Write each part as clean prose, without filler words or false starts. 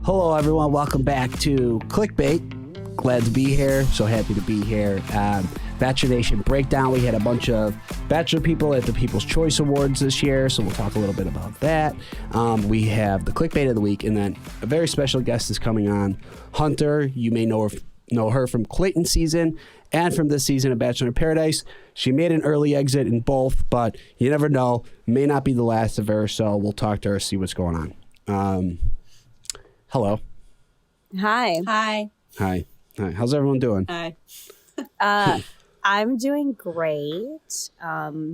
Hello, everyone. Welcome back to Clickbait. Glad to be here. So happy to be here. Bachelor Nation breakdown. We had a bunch of Bachelor people at the People's Choice Awards this year, so we'll talk a little bit about that. We have the Clickbait of the week, and then a very special guest is coming on. Hunter, you may know her from Clayton season and from this season of Bachelor in Paradise. She made an early exit in both, but you never know. May not be the last of her, so we'll talk to her, see what's going on. Hello. Hi. Hi. Hi. Hi. How's everyone doing? Hi. I'm doing great. I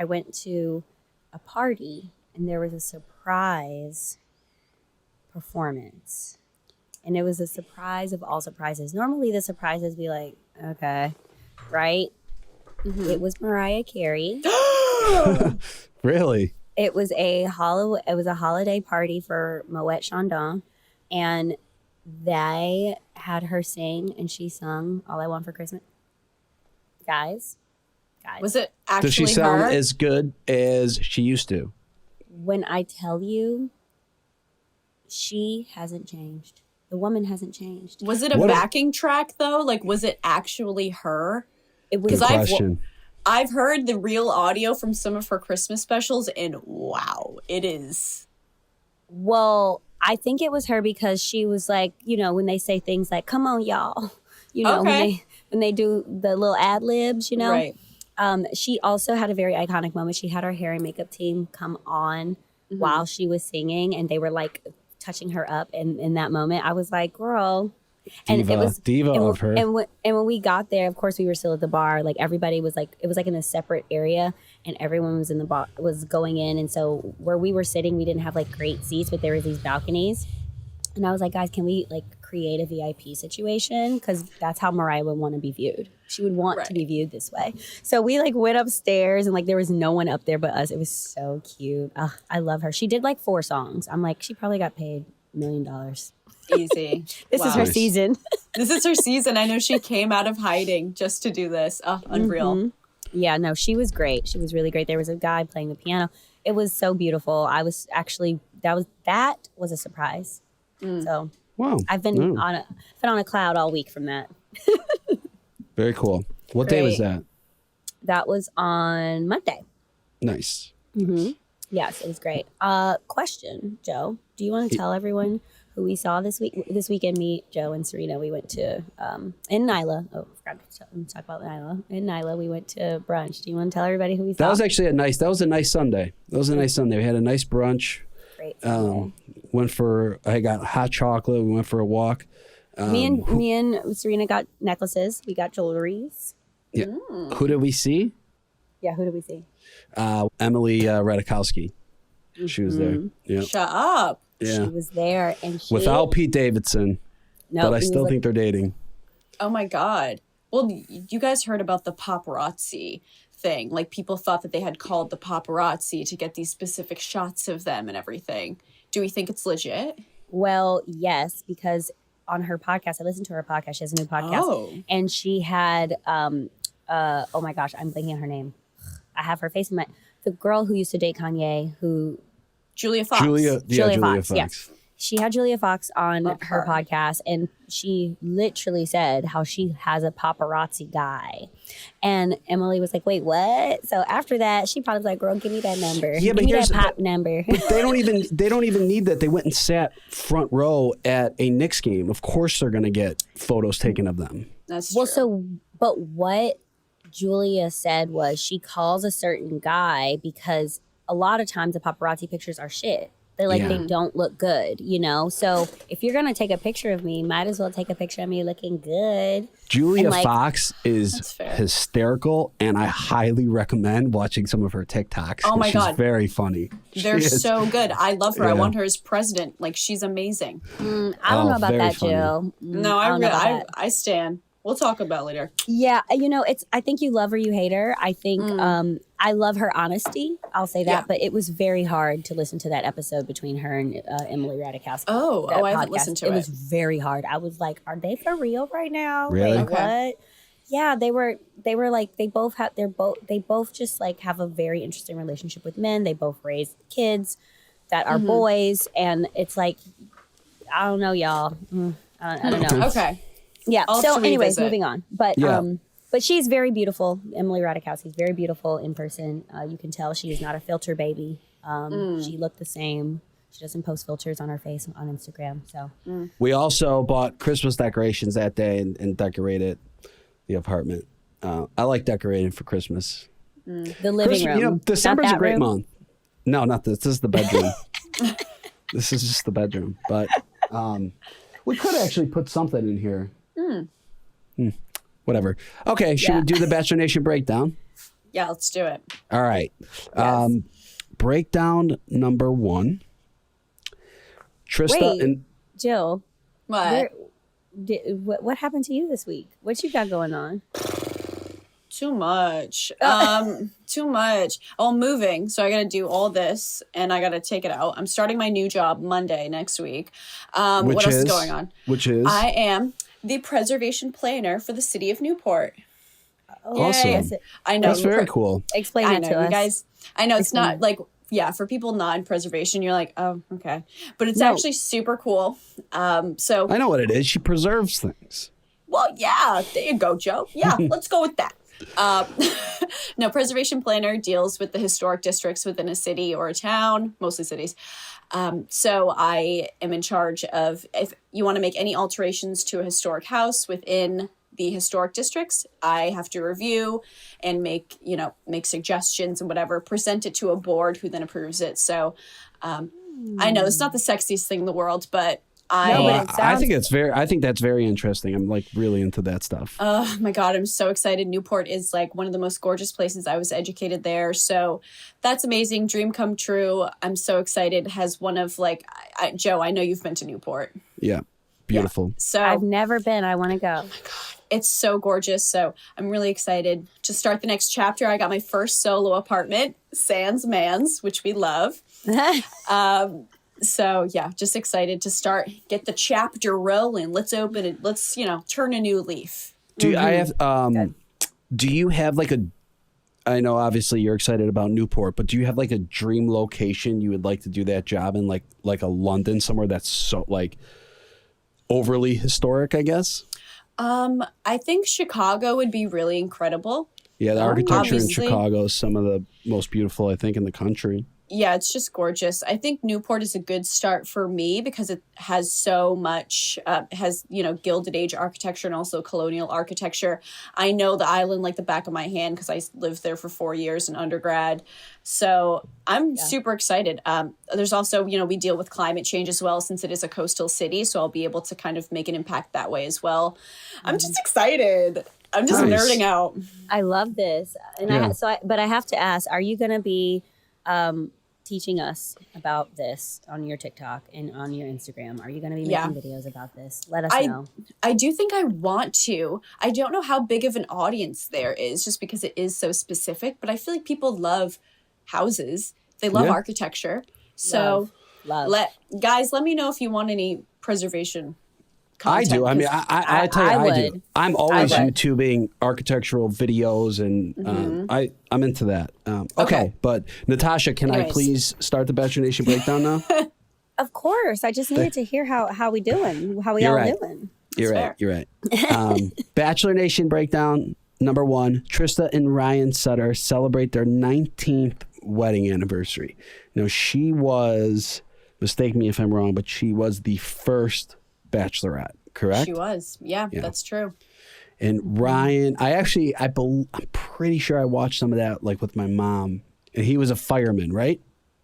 went to a party and there was a surprise performance. And it was a surprise of all surprises. Normally the surprises be like, okay, right? Mm-hmm. It was Mariah Carey. Really? It was a holiday party for Moet Chandon, and they had her sing, and she sung "All I Want for Christmas." Guys, was it actually Does she sound her? as good as she used to? When I tell you, she hasn't changed. The woman hasn't changed. Was it a backing track though? Like, was it actually her? It was. Good question. I've heard the real audio from some of her Christmas specials, and wow, it is. Well, I think it was her because she was like, you know, when they say things like, come on, y'all, you know, Okay. when they do the little ad libs, you know. Right. She also had a very iconic moment. She had her hair and makeup team come on while she was singing, and they were like touching her up. And in that moment, I was like, girl. And Diva, it was diva and, of her. And when we got there, of course, we were still at the bar. Like everybody was like, it was like in a separate area, and everyone was in the bar, was going in. And so where we were sitting, we didn't have like great seats, but there was these balconies. And I was like, guys, can we like create a VIP situation? Because that's how Mariah would want to be viewed. She would want to be viewed this way. So we like went upstairs, and like there was no one up there but us. It was so cute. I love her. She did like 4 songs. I'm like, she probably got paid $1 million. Easy. This is her season. This is her season. I know she came out of hiding just to do this. Oh, unreal. Mm-hmm. Yeah, no, she was great. She was really great. There was a guy playing the piano. It was so beautiful. I was actually that was a surprise. So Wow. I've been on a cloud all week from that. Very cool. What day was that? That was on Monday. Nice. Mm-hmm. Yes, it was great. Question, Joe. Do you want to tell everyone who we saw this week? This weekend, me, Joe, and Serena, we went to in Nyla. Oh, I forgot to talk about Nyla. In Nyla, we went to brunch. Do you want to tell everybody who we saw? That was actually a nice Sunday. That was a nice Sunday. We had a nice brunch. Great. I got hot chocolate. We went for a walk. Me and Serena got necklaces. We got jewelries. Yeah. Who did we see? Yeah, who did we see? Emily Ratajkowski. She was there. Yeah. Shut up. Yeah. She was there, and she Without Pete Davidson. No, but I still think they're dating. Oh my God. Well, you guys heard about the paparazzi thing. Like, people thought that they had called the paparazzi to get these specific shots of them and everything. Do we think it's legit? Well, yes, because on her podcast, I listened to her podcast. She has a new podcast, and she had oh my gosh, I'm blanking on her name. I have her face in my the girl who used to date Kanye, Julia Fox. Julia Fox. Yes. She had Julia Fox on her podcast, and she literally said how she has a paparazzi guy. And Emily was like, wait, what? So after that, she probably was like, girl, give me that number. Yeah, give me that pop number. But they don't even need that. They went and sat front row at a Knicks game. Of course they're going to get photos taken of them. That's well, true. but what Julia said was she calls a certain guy because a lot of times the paparazzi pictures are shit. They don't look good, you know? So if you're going to take a picture of me, might as well take a picture of me looking good. Julia Fox is hysterical, and I highly recommend watching some of her TikToks. Oh my God. She's very funny. They're so good. I love her. I want her as president. Like, she's amazing. I don't know about that, funny. Jill. No, I stand. We'll talk about it later. Yeah, you know, I think you love her, you hate her. I think I love her honesty. I'll say that, but it was very hard to listen to that episode between her and Emily Ratajkowski. I haven't listened to it. It was very hard. I was like, are they for real right now? Really? Like, what? Yeah, they were like they both just like have a very interesting relationship with men. They both raised kids. that are boys, and it's like, I don't know, y'all. I don't know. Okay. Yeah. I'll So, have to anyways, revisit. moving on. But she's very beautiful. Emily Ratajkowski's very beautiful in person. You can tell she is not a filter baby. She looked the same. She doesn't post filters on her face on Instagram. So We also bought Christmas decorations that day and decorated the apartment. I like decorating for Christmas. the living room. You know, December's Not a that great room. month. No, not this. This is the bedroom. This is just the bedroom. But we could actually put something in here. Whatever. Okay, should we do the Bachelor Nation breakdown? Yeah, let's do it. All right. Breakdown number 1. Trista Wait. and Jill, What? what happened to you this week? What you got going on? Too much. Too much. Oh, I'm moving, so I got to do all this, and I got to take it out. I'm starting my new job Monday next week. What else is going on? Which is? I am the preservation planner for the city of Newport. Awesome. Yay. I know. That's very cool. Explain I it know, to you us. guys. I know it's not like, yeah, for people not in preservation, you're like, oh, okay, but it's No. actually super cool. So, I know what it is. She preserves things. well, yeah, there you go, Joe. Yeah, let's go with that. No, preservation planner deals with the historic districts within a city or a town, mostly cities. So I am in charge of, if you want to make any alterations to a historic house within the historic districts, I have to review and make suggestions and whatever, present it to a board who then approves it. So I know it's not the sexiest thing in the world, but I think that's very interesting. I'm like really into that stuff. Oh my God, I'm so excited. Newport is like one of the most gorgeous places. I was educated there. So that's amazing. Dream come true. I'm so excited. Has one of like, Joe, I know you've been to Newport. Yeah. Beautiful. So I've never been. I want to go. it's so gorgeous. So I'm really excited to start the next chapter. I got my first solo apartment, Sans Mans, which we love. So yeah, just excited to get the chapter rolling. Let's open it. Let's, turn a new leaf. Do you have like I know obviously you're excited about Newport, but do you have like a dream location you would like to do that job in, like a London, somewhere that's so like overly historic, I guess? I think Chicago would be really incredible. Yeah, the architecture in Obviously. Chicago is some of the most beautiful, I think, in the country. Yeah, it's just gorgeous. I think Newport is a good start for me because it has so much, Gilded Age architecture and also colonial architecture. I know the island like the back of my hand because I lived there for 4 years in undergrad. So I'm super excited. There's also, we deal with climate change as well since it is a coastal city. So I'll be able to kind of make an impact that way as well. I'm just excited. I'm just Nice. nerding out. I love this, and Yeah. but I have to ask: are you going to be teaching us about this on your TikTok and on your Instagram? Are you going to be making videos about this? Let us know. I do think I want to. I don't know how big of an audience there is just because it is so specific, but I feel like people love houses. They love architecture. So Love. let me know if you want any preservation I content. do. I mean, I tell you, I do. would. I'm always I would. YouTubing architectural videos, and I'm into that. Okay, but Natasha, can I Anyways. please start the Bachelor Nation breakdown now? Of course, I just needed to hear how we doing, how we You're all right. doing. You're That's right. You're right. Bachelor Nation breakdown number 1: Trista and Ryan Sutter celebrate their 19th wedding anniversary. She was, mistake me if I'm wrong, but she was the first Bachelorette, correct? She was. Yeah, that's true. And Ryan, I'm pretty sure I watched some of that like with my mom, and he was a fireman, right?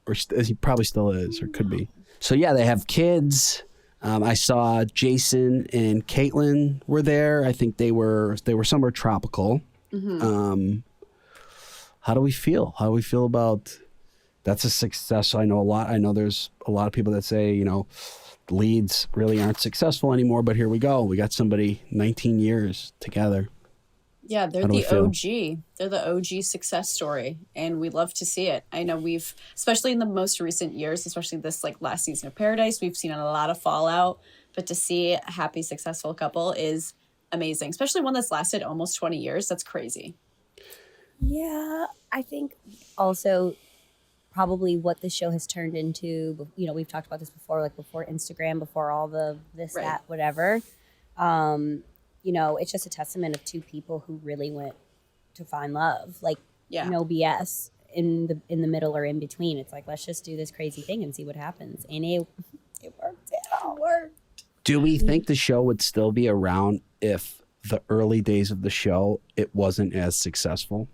Or he probably still is, or could be. So yeah, they have kids. I saw Jason and Caitlin were there. I think they were somewhere tropical. How do we feel? How do we feel about that's a success? I know there's a lot of people that say, leads really aren't successful anymore, but here we go. We got somebody 19 years together. Yeah, they're How do we the feel? OG. They're the OG success story, and we love to see it. I know especially in the most recent years, especially this like last season of Paradise, we've seen a lot of fallout, but to see a happy, successful couple is amazing, especially one that's lasted almost 20 years. That's crazy. Yeah, I think also probably what the show has turned into. You know, we've talked about this before, like before Instagram, before all the this, Right. that, whatever. You know, it's just a testament of two people who really went to find love. Like, Yeah. no BS in the middle or in between. It's like, let's just do this crazy thing and see what happens. And it worked out. Do we think the show would still be around if the early days of the show it wasn't as successful?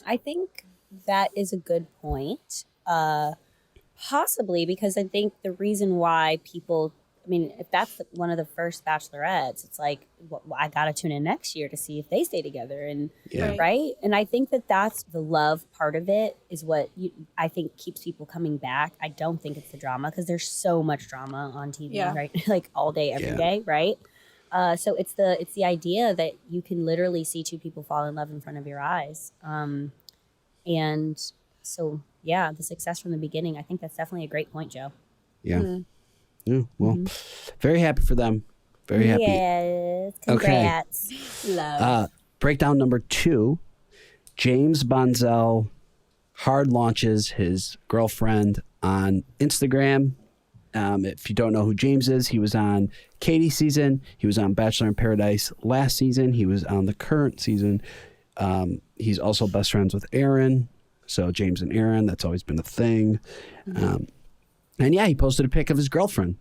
I think that is a good point. Possibly, because I think the reason why people, I mean, if that's one of the first Bachelorettes, it's like, well, I got to tune in next year to see if they stay together. And Yeah. right. And I think that that's the love part of it is what I think keeps people coming back. I don't think it's the drama, because there's so much drama on TV, Yeah. right? Like all day, every day, right? So it's the idea that you can literally see two people fall in love in front of your eyes. And so, yeah, the success from the beginning, I think that's definitely a great point, Joe. Yeah. Yeah. Well, very happy for them. Very happy. Yes. Congrats. Love. Breakdown number 2. James Bonsall hard launches his girlfriend on Instagram. If you don't know who James is, he was on Katie's season. He was on Bachelor in Paradise last season. He was on the current season. He's also best friends with Aaron. So James and Aaron, that's always been a thing. And yeah, he posted a pic of his girlfriend.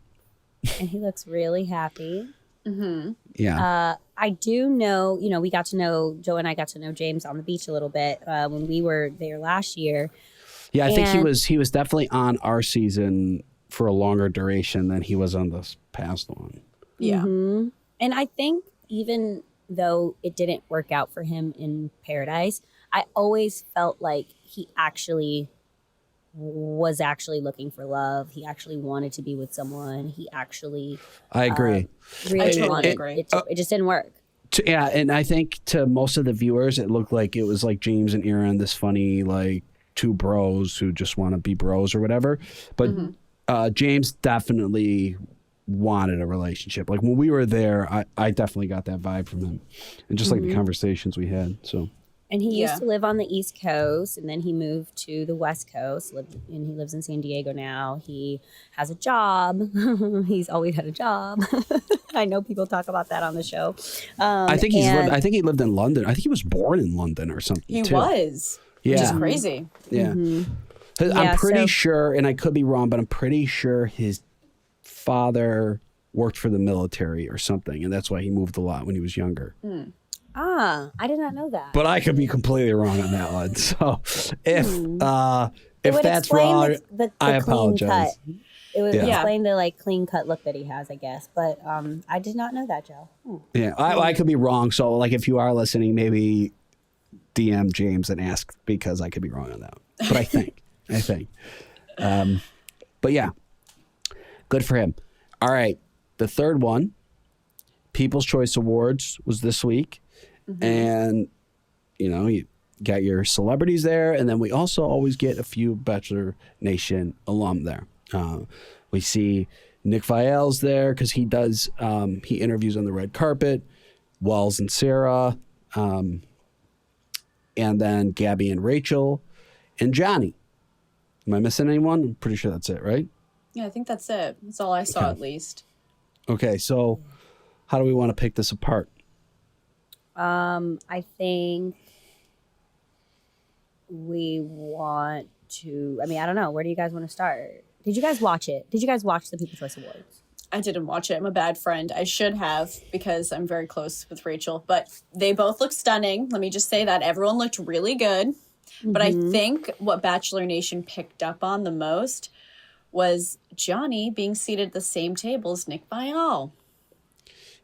And he looks really happy. Yeah. I do know, you know, Joe and I got to know James on the beach a little bit when we were there last year. Yeah, I think he was definitely on our season for a longer duration than he was on this past one. Yeah. And I think even though it didn't work out for him in Paradise, I always felt like he was actually looking for love. He actually wanted to be with someone. He actually I agree. really totally wanted agree. it just didn't work. Yeah, and I think to most of the viewers, it looked like it was like James and Aaron, this funny, like, two bros who just want to be bros or whatever. But James definitely wanted a relationship. Like, when we were there, I definitely got that vibe from him. And just like the conversations we had, so... And he used to live on the East Coast, and then he moved to the West Coast, and he lives in San Diego now. He has a job. He's always had a job. I know people talk about that on the show. I think I think he lived in London. I think he was born in London or something. He too. was. Yeah. Which is crazy. Yeah. Yeah, I'm pretty so- sure, and I could be wrong, but I'm pretty sure his father worked for the military or something, and that's why he moved a lot when he was younger. I did not know that. But I could be completely wrong on that one. So if It would that's explain wrong, the I clean apologize. cut. It would Yeah. explain the like clean cut look that he has, I guess. But I did not know that, Joe. Yeah, I could be wrong. So like, if you are listening, maybe DM James and ask, because I could be wrong on that. But I think. But yeah, good for him. All right, the third one, People's Choice Awards, was this week. And, you know, you got your celebrities there. And then we also always get a few Bachelor Nation alum there. We see Nick Viall's there because he does, he interviews on the red carpet. Wells and Sarah. And then Gabby and Rachel. And Johnny. Am I missing anyone? I'm pretty sure that's it, right? Yeah, I think that's it. That's all I saw, at least. Okay, so how do we want to pick this apart? I think we want to. I mean, I don't know. Where do you guys want to start? Did you guys watch it? Did you guys watch the People's Choice Awards? I didn't watch it. I'm a bad friend. I should have, because I'm very close with Rachel. But they both look stunning. Let me just say that. Everyone looked really good. But I think what Bachelor Nation picked up on the most was Johnny being seated at the same table as Nick Viall.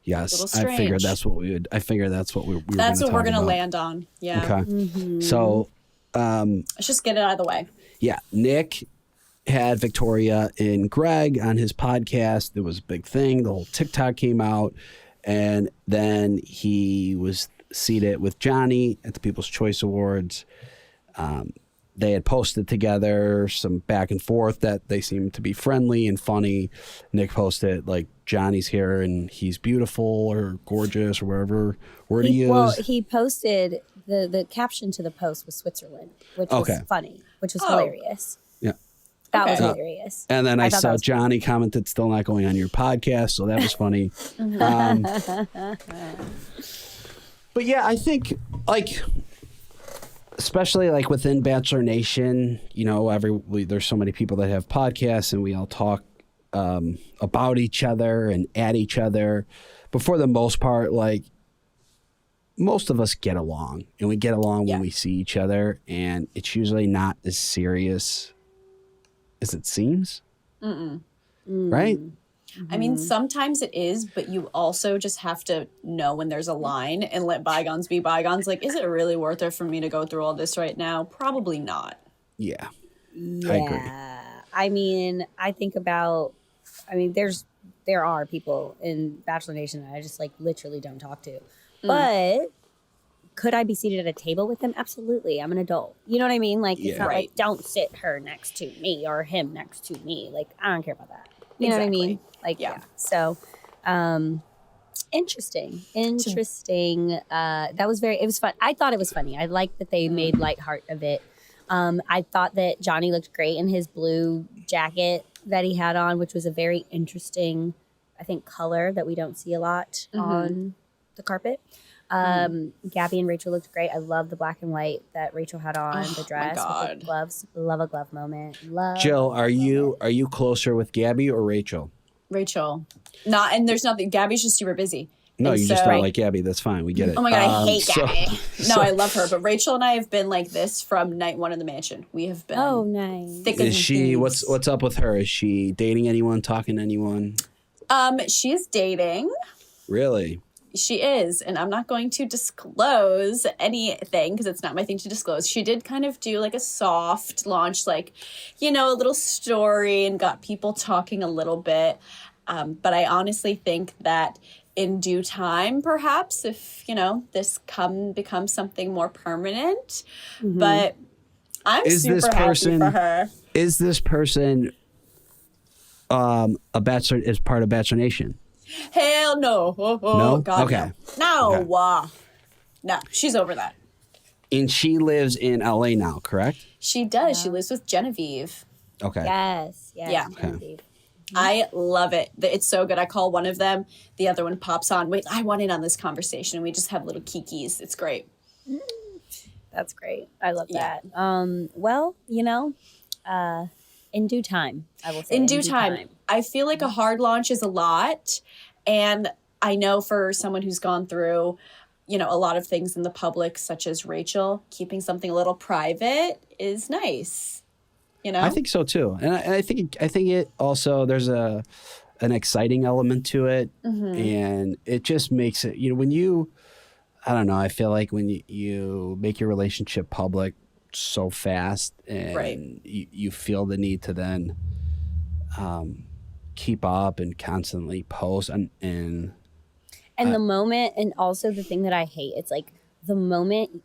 Yes, A little I figured strange. that's what we would. I figured that's what we were. That's what we're going to about. land on. Yeah. Okay, so Let's just get it out of the way. yeah, Nick had Victoria and Greg on his podcast. It was a big thing. The whole TikTok came out, and then he was seated with Johnny at the People's Choice Awards. they had posted together some back and forth that they seemed to be friendly and funny. Nick posted like, Johnny's here and he's beautiful or gorgeous or whatever word he used. Well, he posted the caption to the post was Switzerland, which was funny, which was hilarious. Yeah. That was hilarious. And then I saw Johnny commented, still not going on your podcast. So that was funny. But yeah, I think like, especially like within Bachelor Nation, you know, there's so many people that have podcasts and we all talk about each other and at each other. But for the most part, like most of us get along and we get along when we see each other, and it's usually not as serious as it seems. Right? I mean, sometimes it is, but you also just have to know when there's a line and let bygones be bygones. Like, is it really worth it for me to go through all this right now? Probably not. Yeah. I agree. I mean, there are people in Bachelor Nation that I just like literally don't talk to. But could I be seated at a table with them? Absolutely. I'm an adult. You know what I mean? Like, it's not like, don't sit her next to me or him next to me. Like, I don't care about that. You know what I mean? Like, So, interesting. That was it was fun. I thought it was funny. I liked that they made light heart of it. I thought that Johnny looked great in his blue jacket that he had on, which was a very interesting, I think, color that we don't see a lot on the carpet. Gabby and Rachel looked great. I love the black and white that Rachel had on, the dress with the gloves. Love a glove moment. Jill, are you closer with Gabby or Rachel? Rachel. And there's nothing. Gabby's just super busy. No, you just don't like Gabby. That's fine. We get it. Oh my God, I hate Gabby. I love her. But Rachel and I have been like this from night one in the mansion. We have been nice. Thick Is she, what's up with her? Is she dating anyone, talking to anyone? She's dating. Really? She is. And I'm not going to disclose anything because it's not my thing to disclose. She did kind of do like a soft launch, like, you know, a little story and got people talking a little bit. But I honestly think that in due time, perhaps, if, you know, this becomes something more permanent. But I'm super happy for her. Is this person a Bachelor, is part of Bachelor Nation? Hell no. No? God, okay. No. Okay. No, she's over that. And she lives in LA now, correct? She does. Yeah. She lives with Genevieve. Okay. Yes. Yeah. Okay. I love it. It's so good. I call one of them. The other one pops on. Wait, I want in on this conversation. And we just have little kikis. It's great. That's great. I love that. Well, you know, in due time, I will say. In due time. I feel like a hard launch is a lot. And I know for someone who's gone through, you know, a lot of things in the public, such as Rachel, keeping something a little private is nice. You know? I think so too. And I think it also, there's an exciting element to it. And it just makes it, you know, I don't know, I feel like when you make your relationship public so fast and you feel the need to then keep up and constantly post and the moment, and also the thing that I hate, it's like the moment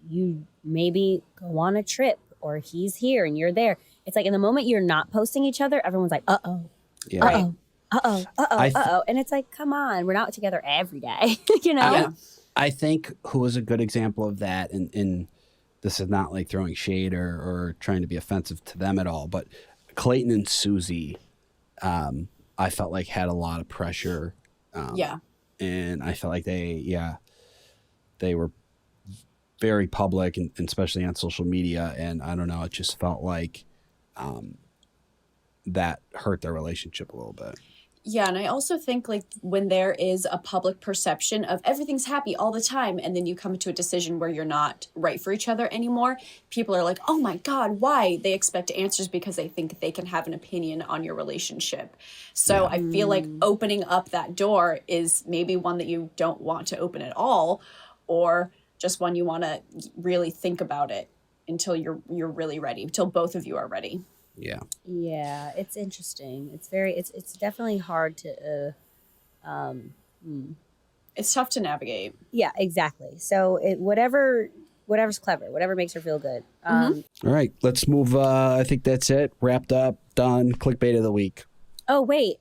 you maybe go on a trip or he's here and you're there, it's like in the moment you're not posting each other, everyone's like, uh-oh, and it's like, come on, we're not together every day. You know? I think who was a good example of that, and this is not like throwing shade or trying to be offensive to them at all, but Clayton and Susie, I felt like had a lot of pressure. And I felt like they were very public, and especially on social media. And I don't know, it just felt like that hurt their relationship a little bit. Yeah, and I also think like when there is a public perception of everything's happy all the time, and then you come to a decision where you're not right for each other anymore, people are like, oh my God, why? They expect answers because they think they can have an opinion on your relationship. So I feel like opening up that door is maybe one that you don't want to open at all, or just one you want to really think about it until you're really ready, until both of you are ready. Yeah, it's interesting. It's definitely hard to it's tough to navigate. Yeah, exactly. So whatever whatever's clever, whatever makes her feel good. All right, let's move. I think that's it. Wrapped up, done. Clickbait of the week. Oh wait,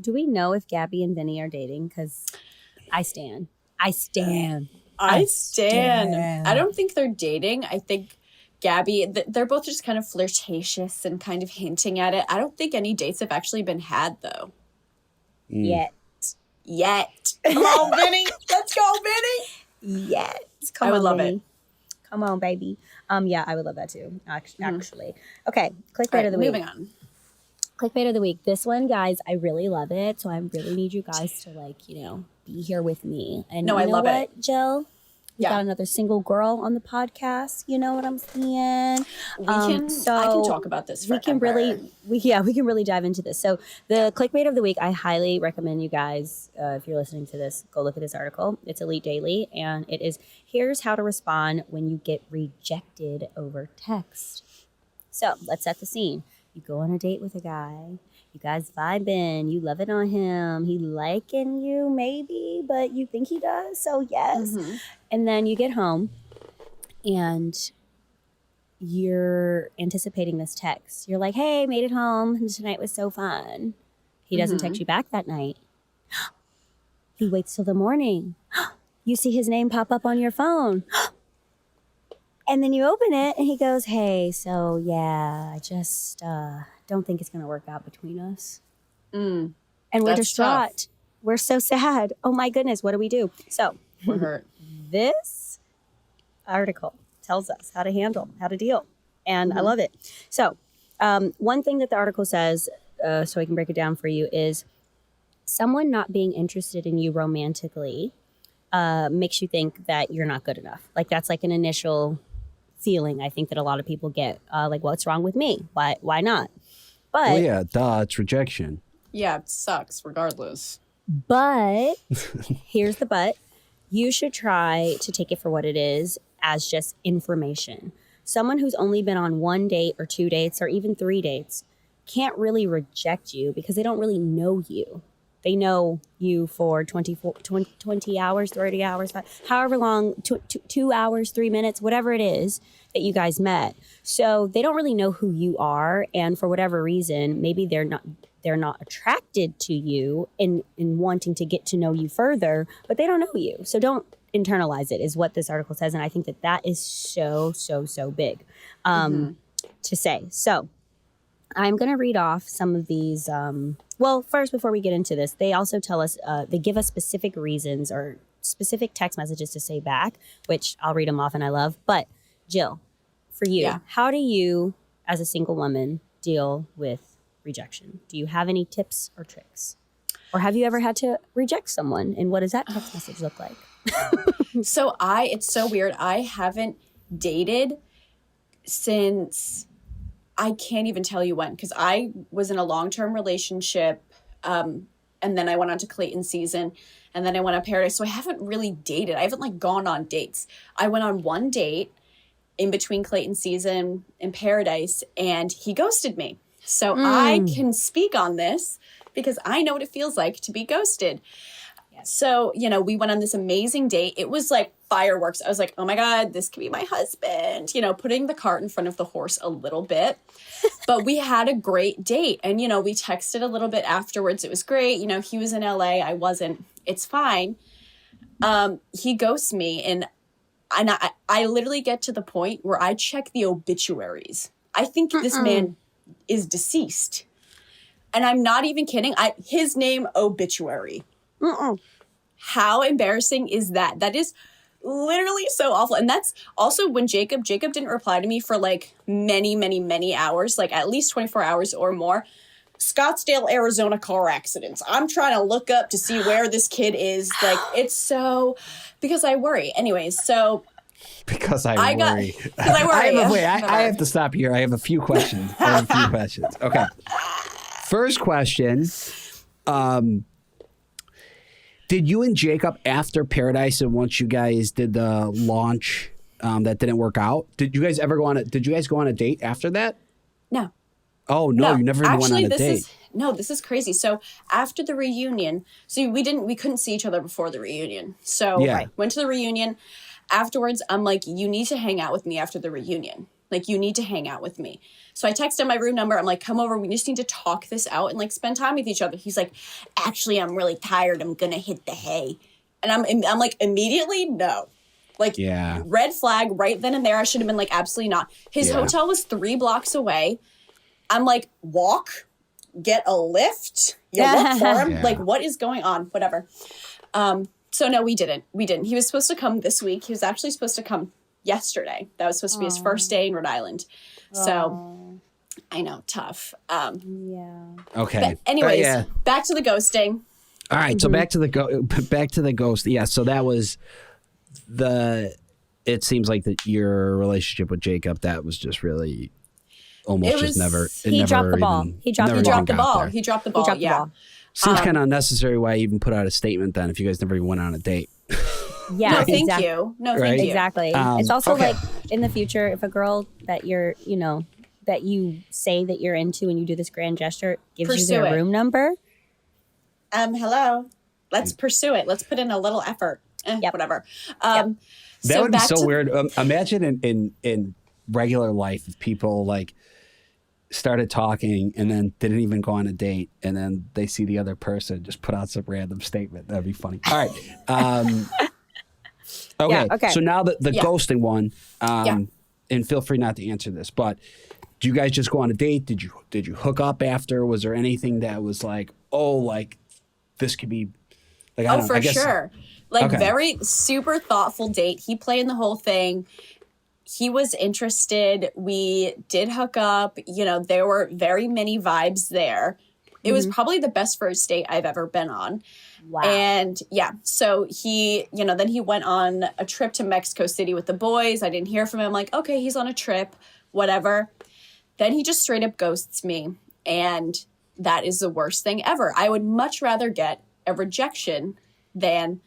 do we know if Gabby and Vinny are dating? Because I stand. I stand. I don't think they're dating. I think Gabby, they're both just kind of flirtatious and kind of hinting at it. I don't think any dates have actually been had, though. Yet. Come on, Vinny. Let's go, Vinny. Yet. I would love it. Come on, baby. Yeah, I would love that too, actually. Okay, clickbait of the week. Moving on. Clickbait of the week. This one, guys, I really love it. So I really need you guys to be here with me. And I love it. Jill? We got another single girl on the podcast. You know what I'm saying? I can talk about this forever. We can really dive into this. So the clickbait of the week, I highly recommend you guys, if you're listening to this, go look at this article. It's Elite Daily, and it is, here's how to respond when you get rejected over text. So let's set the scene. You go on a date with a guy. You guys vibing. You love it on him. He liking you maybe, but you think he does. So yes. Mm-hmm. And then you get home and you're anticipating this text. You're like, hey, made it home. Tonight was so fun. He doesn't text you back that night. He waits till the morning. You see his name pop up on your phone. And then you open it and he goes, hey, so yeah, I just don't think it's going to work out between us. And we're distraught. Tough. We're so sad. Oh my goodness, what do we do? So we're hurt. This article tells us how to deal. And I love it. So one thing that the article says, so I can break it down for you, is someone not being interested in you romantically makes you think that you're not good enough. Like that's like an initial feeling I think that a lot of people get, like, what's wrong with me? Why not? But it's rejection. Yeah, it sucks regardless. But here's the but. You should try to take it for what it is, as just information. Someone who's only been on 1 date or 2 dates or even 3 dates can't really reject you because they don't really know you. They know you for 20 hours, 30 hours, however long, 2 hours, 3 minutes, whatever it is that you guys met. So they don't really know who you are. And for whatever reason, maybe they're not attracted to you in wanting to get to know you further, but they don't know you. So don't internalize it, is what this article says. And I think that is so, so, so big to say. So I'm going to read off some of these. Well, first, before we get into this, they also tell us, they give us specific reasons or specific text messages to say back, which I'll read them off and I love. But Jill, for you, how do you, as a single woman, deal with rejection? Do you have any tips or tricks? Or have you ever had to reject someone? And what does that text message look like? So it's so weird. I haven't dated since, I can't even tell you when, because I was in a long-term relationship, and then I went on to Clayton season, and then I went on Paradise. So I haven't really dated. I haven't gone on dates. I went on 1 date in between Clayton season and Paradise, and he ghosted me. So I can speak on this because I know what it feels like to be ghosted. So, we went on this amazing date. It was like fireworks. I was like, oh my God, this could be my husband, putting the cart in front of the horse a little bit. But we had a great date. And, we texted a little bit afterwards. It was great. He was in LA. I wasn't. It's fine. He ghosts me. And I literally get to the point where I check the obituaries. I think this man is deceased. And I'm not even kidding. His name, obituary. How embarrassing is that? That is literally so awful. And that's also when Jacob didn't reply to me for like many, many, many hours, like at least 24 hours or more. Scottsdale, Arizona car accidents. I'm trying to look up to see where this kid is. Like, it's so, because I worry. Anyways, so. Because I worry. I have to stop here. I have a few questions. Okay. First question. Did you and Jacob, after Paradise and once you guys did the launch that didn't work out, did you guys go on a date after that? No. Oh, no, you never even went on a date. This is crazy. So after the reunion, we couldn't see each other before the reunion. So I went to the reunion. Afterwards, I'm like, you need to hang out with me after the reunion. Like, you need to hang out with me. So I text him my room number. I'm like, come over. We just need to talk this out and like spend time with each other. He's like, actually, I'm really tired. I'm going to hit the hay. And I'm like, immediately, no. Like, red flag right then and there. I should have been like, absolutely not. His hotel was 3 blocks away. I'm like, walk, get a lift. You look for him. Like, what is going on? Whatever. So no, we didn't. He was supposed to come this week. He was actually supposed to come yesterday. That was supposed to be his first day in Rhode Island. So I know, tough. Okay. But anyways, back to the ghosting. All right. So back to the ghost. Yeah. So that was it seems like that your relationship with Jacob, that was just really almost just never. He dropped the ball. He dropped the ball. Yeah. Seems kind of unnecessary why you even put out a statement then if you guys never even went on a date. Yeah. No, thank you. No, thank you. Exactly. It's also like in the future, if a girl that you're, that you say that you're into and you do this grand gesture gives you their room number. Hello. Let's pursue it. Let's put in a little effort. Whatever. That would be so weird. Imagine in regular life if people like started talking and then didn't even go on a date and then they see the other person just put out some random statement. That'd be funny. All right. Okay. So now the ghosting one, and feel free not to answer this, but do you guys just go on a date? Did you hook up after? Was there anything that was like, this could be like, I guess, sure. Like very super thoughtful date. He planned the whole thing. He was interested. We did hook up. There were very many vibes there. It was probably the best first date I've ever been on. Wow. And so he, then he went on a trip to Mexico City with the boys. I didn't hear from him. Like, okay, he's on a trip, whatever. Then he just straight up ghosts me. And that is the worst thing ever. I would much rather get a rejection than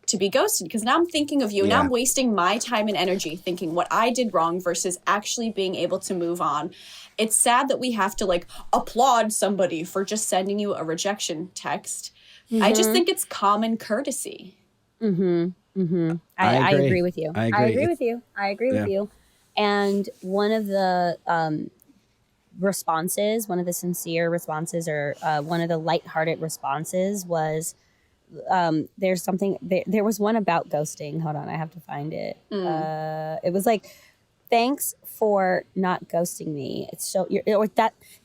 to be ghosted, because now I'm thinking of you. Yeah. Now I'm wasting my time and energy thinking what I did wrong versus actually being able to move on. It's sad that we have to like applaud somebody for just sending you a rejection text. I just think it's common courtesy. I agree with you. I agree with you. And one of the responses, one of the sincere responses, or one of the lighthearted responses was, there was one about ghosting. Hold on, I have to find it. It was like, thanks for not ghosting me. It's so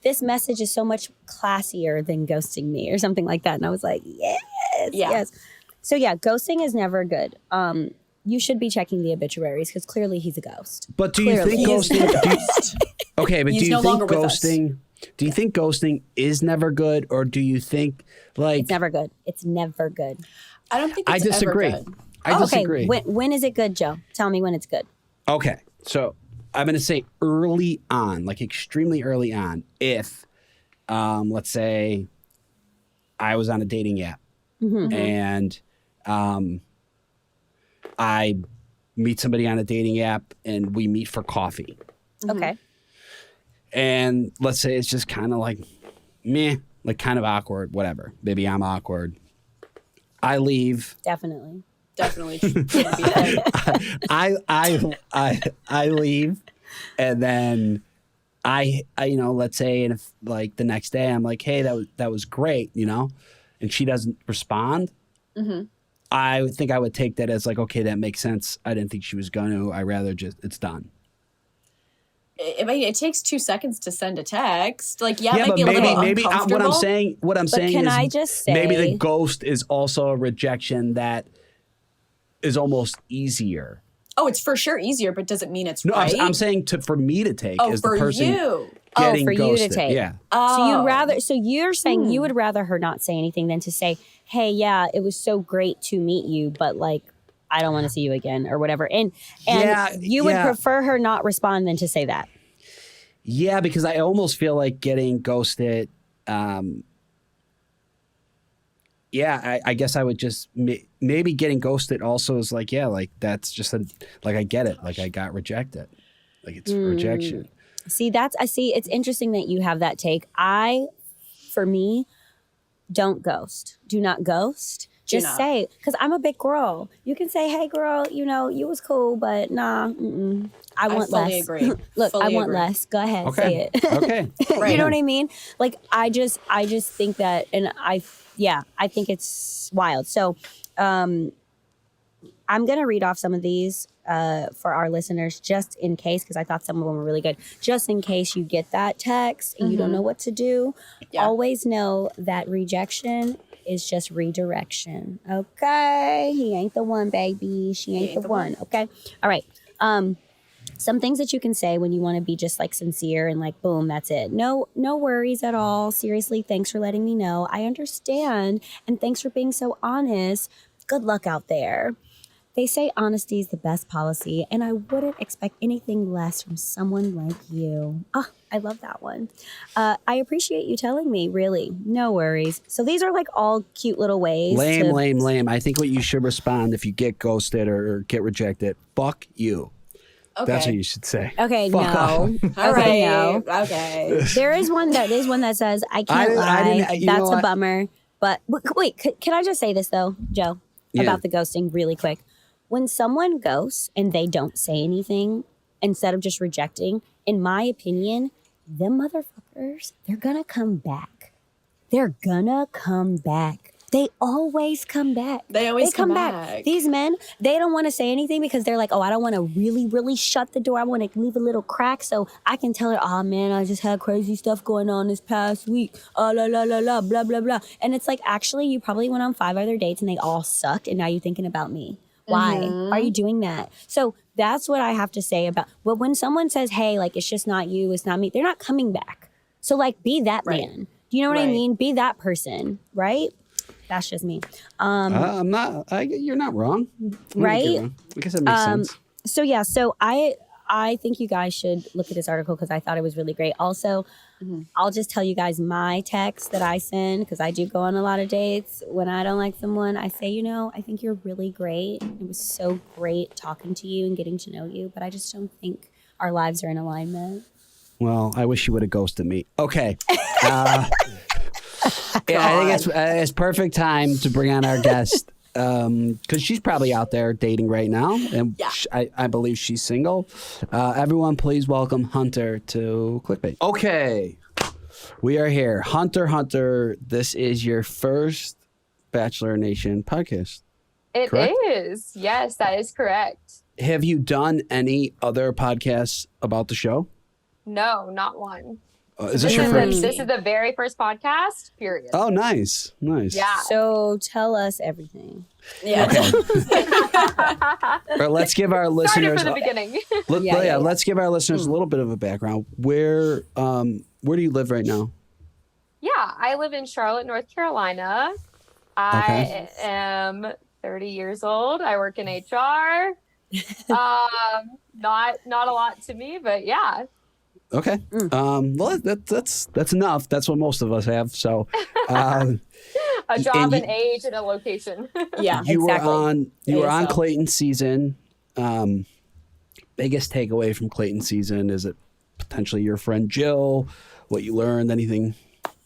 this message is so much classier than ghosting me, or something like that. And I was like, yes. So ghosting is never good. You should be checking the obituaries because clearly he's a ghost. But do you think ghosting? Okay, but do you think ghosting? Do you think ghosting is never good, or do you think like it's never good? It's never good. I don't think it's disagree. ever good. I disagree. When is it good, Joe? Tell me when it's good. Okay, so I'm going to say early on, like extremely early on. If, let's say, I was on a dating app and I meet somebody on a dating app and we meet for coffee. Okay. And let's say it's just kind of like meh, like kind of awkward, whatever. Maybe I'm awkward. I leave. Definitely. I leave, and then I let's say, and if like the next day I'm like, hey, that was great, and she doesn't respond. I would think I would take that as like, okay, that makes sense. I didn't think she was going to. I rather just it's done. It takes 2 seconds to send a text. Like, it might but be a little maybe uncomfortable. what I'm saying can is I just say, maybe the ghost is also a rejection that is almost easier. Oh, it's for sure easier, but does it mean it's no, right? I'm saying for me to take as for the person you. getting for ghosted. you to take. Yeah. So you're saying you would rather her not say anything than to say, hey, yeah, it was so great to meet you, but like, I don't want to see you again or whatever. And you would prefer her not respond than to say that. Yeah, because I almost feel like getting ghosted. I guess I would just maybe getting ghosted also is like, like that's just I get it. Like I got rejected. Like it's rejection. See, it's interesting that you have that take. For me, don't ghost. Do not ghost. Do Just not. say, because I'm a big girl. You can say, hey, girl, you know, you was cool, but nah, I want fully less. agree. Look, I Fully want agree. less. Go ahead, Okay. say it. Okay. Right. You know what I mean? Like, I just think that, and I think it's wild. So, I'm going to read off some of these for our listeners just in case, because I thought some of them were really good. Just in case you get that text and you don't know what to do, Yeah. always know that rejection is just redirection. Okay? He ain't the one, baby. She ain't the one. Okay? All right. Some things that you can say when you want to be just like sincere and like, boom, that's it. No worries at all. Seriously, thanks for letting me know. I understand. And thanks for being so honest. Good luck out there. They say honesty is the best policy, and I wouldn't expect anything less from someone like you. Oh, I love that one. I appreciate you telling me, really. No worries. So these are like all cute little ways. Lame. I think what you should respond if you get ghosted or get rejected, fuck you. Okay. That's what you should say. Okay, Fuck no. off. All Okay, right. no. Okay. There is one that says, I can't I lie. didn't- you That's know a what? bummer. But wait, can I just say this though, Joe, Yeah. about the ghosting really quick? When someone ghosts and they don't say anything, instead of just rejecting, in my opinion, them motherfuckers, they're gonna come back. They're gonna come back. They always come back. They always come back. back. These men, they don't want to say anything because they're like, oh, I don't want to really, really shut the door. I want to leave a little crack so I can tell her, oh man, I just had crazy stuff going on this past week. La la la la, blah, blah, blah. And it's like, actually, you probably went on 5 other dates and they all sucked. And now you're thinking about me. Why are you doing that? So that's what I have to say about, but when someone says, hey, like, it's just not you, it's not me, they're not coming back. So like, be that man. Do you know what I Right. mean? Be that person, right? That's just me. I'm not. You're not wrong. I'm not Right? wrong. I guess that makes sense. So yeah, so I think you guys should look at this article because I thought it was really great. Also, I'll just tell you guys my text that I send because I do go on a lot of dates. When I don't like someone, I say, you know, I think you're really great. It was so great talking to you and getting to know you, but I just don't think our lives are in alignment. Well, I wish you would have ghosted me. Okay. Yeah, I think it's perfect time to bring on our guest because she's probably out there dating right now, and I believe she's single. Everyone, please welcome Hunter to Clickbait. Okay, we are here. Hunter, this is your first Bachelor Nation podcast. It correct? is. Yes, that is correct. Have you done any other podcasts about the show? No, not one. Is this your first? This is the very first podcast, period. Oh, nice. Yeah. So tell us everything. Yeah. Or let's give our Started listeners. from the beginning. Let's give our listeners a little bit of a background. Where do you live right now? Yeah, I live in Charlotte, North Carolina. I am 30 years old. I work in HR. Not a lot to me, but yeah. Okay. Well, that's enough. That's what most of us have. So, A job, you- an age, and a location. Yeah. you Exactly. were on ASL. Clayton's season. Biggest takeaway from Clayton's season is it potentially your friend Jill? What you learned? Anything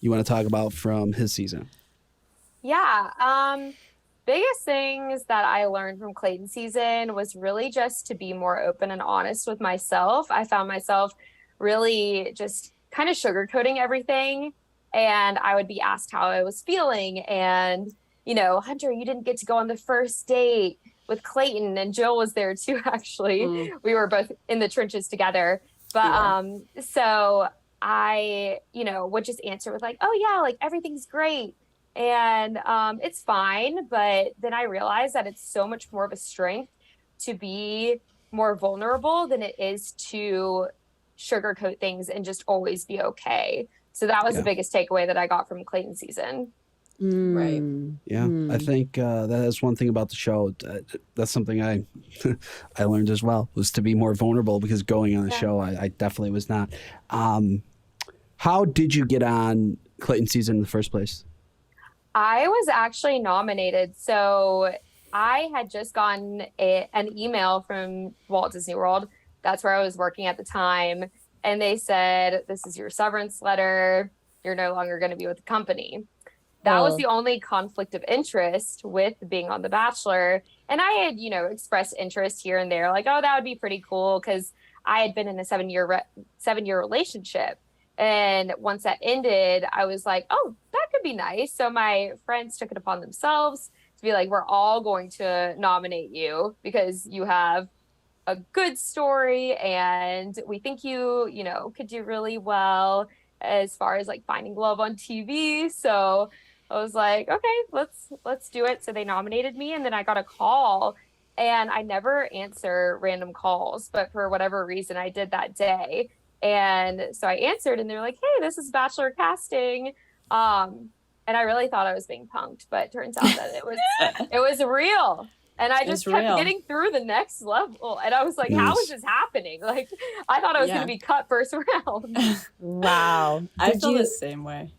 you want to talk about from his season? Yeah. Biggest things that I learned from Clayton season was really just to be more open and honest with myself. I found myself really just kind of sugarcoating everything. And I would be asked how I was feeling. And, you know, Hunter, you didn't get to go on the first date with Clayton, and Jill was there too, actually. We were both in the trenches together. But so I, you know, would just answer with like, oh yeah, like everything's great. And it's fine. But then I realized that it's so much more of a strength to be more vulnerable than it is to sugarcoat things and just always be okay. So that was the biggest takeaway that I got from Clayton season. Right. Yeah, I think that is one thing about the show. That's something I I learned as well, was to be more vulnerable, because going on the show, I definitely was not. How did you get on Clayton season in the first place? I was actually nominated. So I had just gotten an email from Walt Disney World. That's where I was working at the time. And they said, this is your severance letter. You're no longer going to be with the company. that was Oh. the only conflict of interest with being on The Bachelor. And I had, expressed interest here and there, like, oh, that would be pretty cool, because I had been in a 7-year relationship. And once that ended, I was like, oh, that could be nice. So my friends took it upon themselves to be like, we're all going to nominate you because you have a good story and we think you could do really well as far as like finding love on TV. So I was like, okay, let's do it. So they nominated me, and then I got a call, and I never answer random calls, but for whatever reason I did that day. And so I answered, and they were like, hey, this is Bachelor casting. And I really thought I was being punked, but it turns out that it was real. And I just kept getting through the next level. And I was like, how is this happening? Like, I thought I was going to be cut first round. Wow. I feel the same way.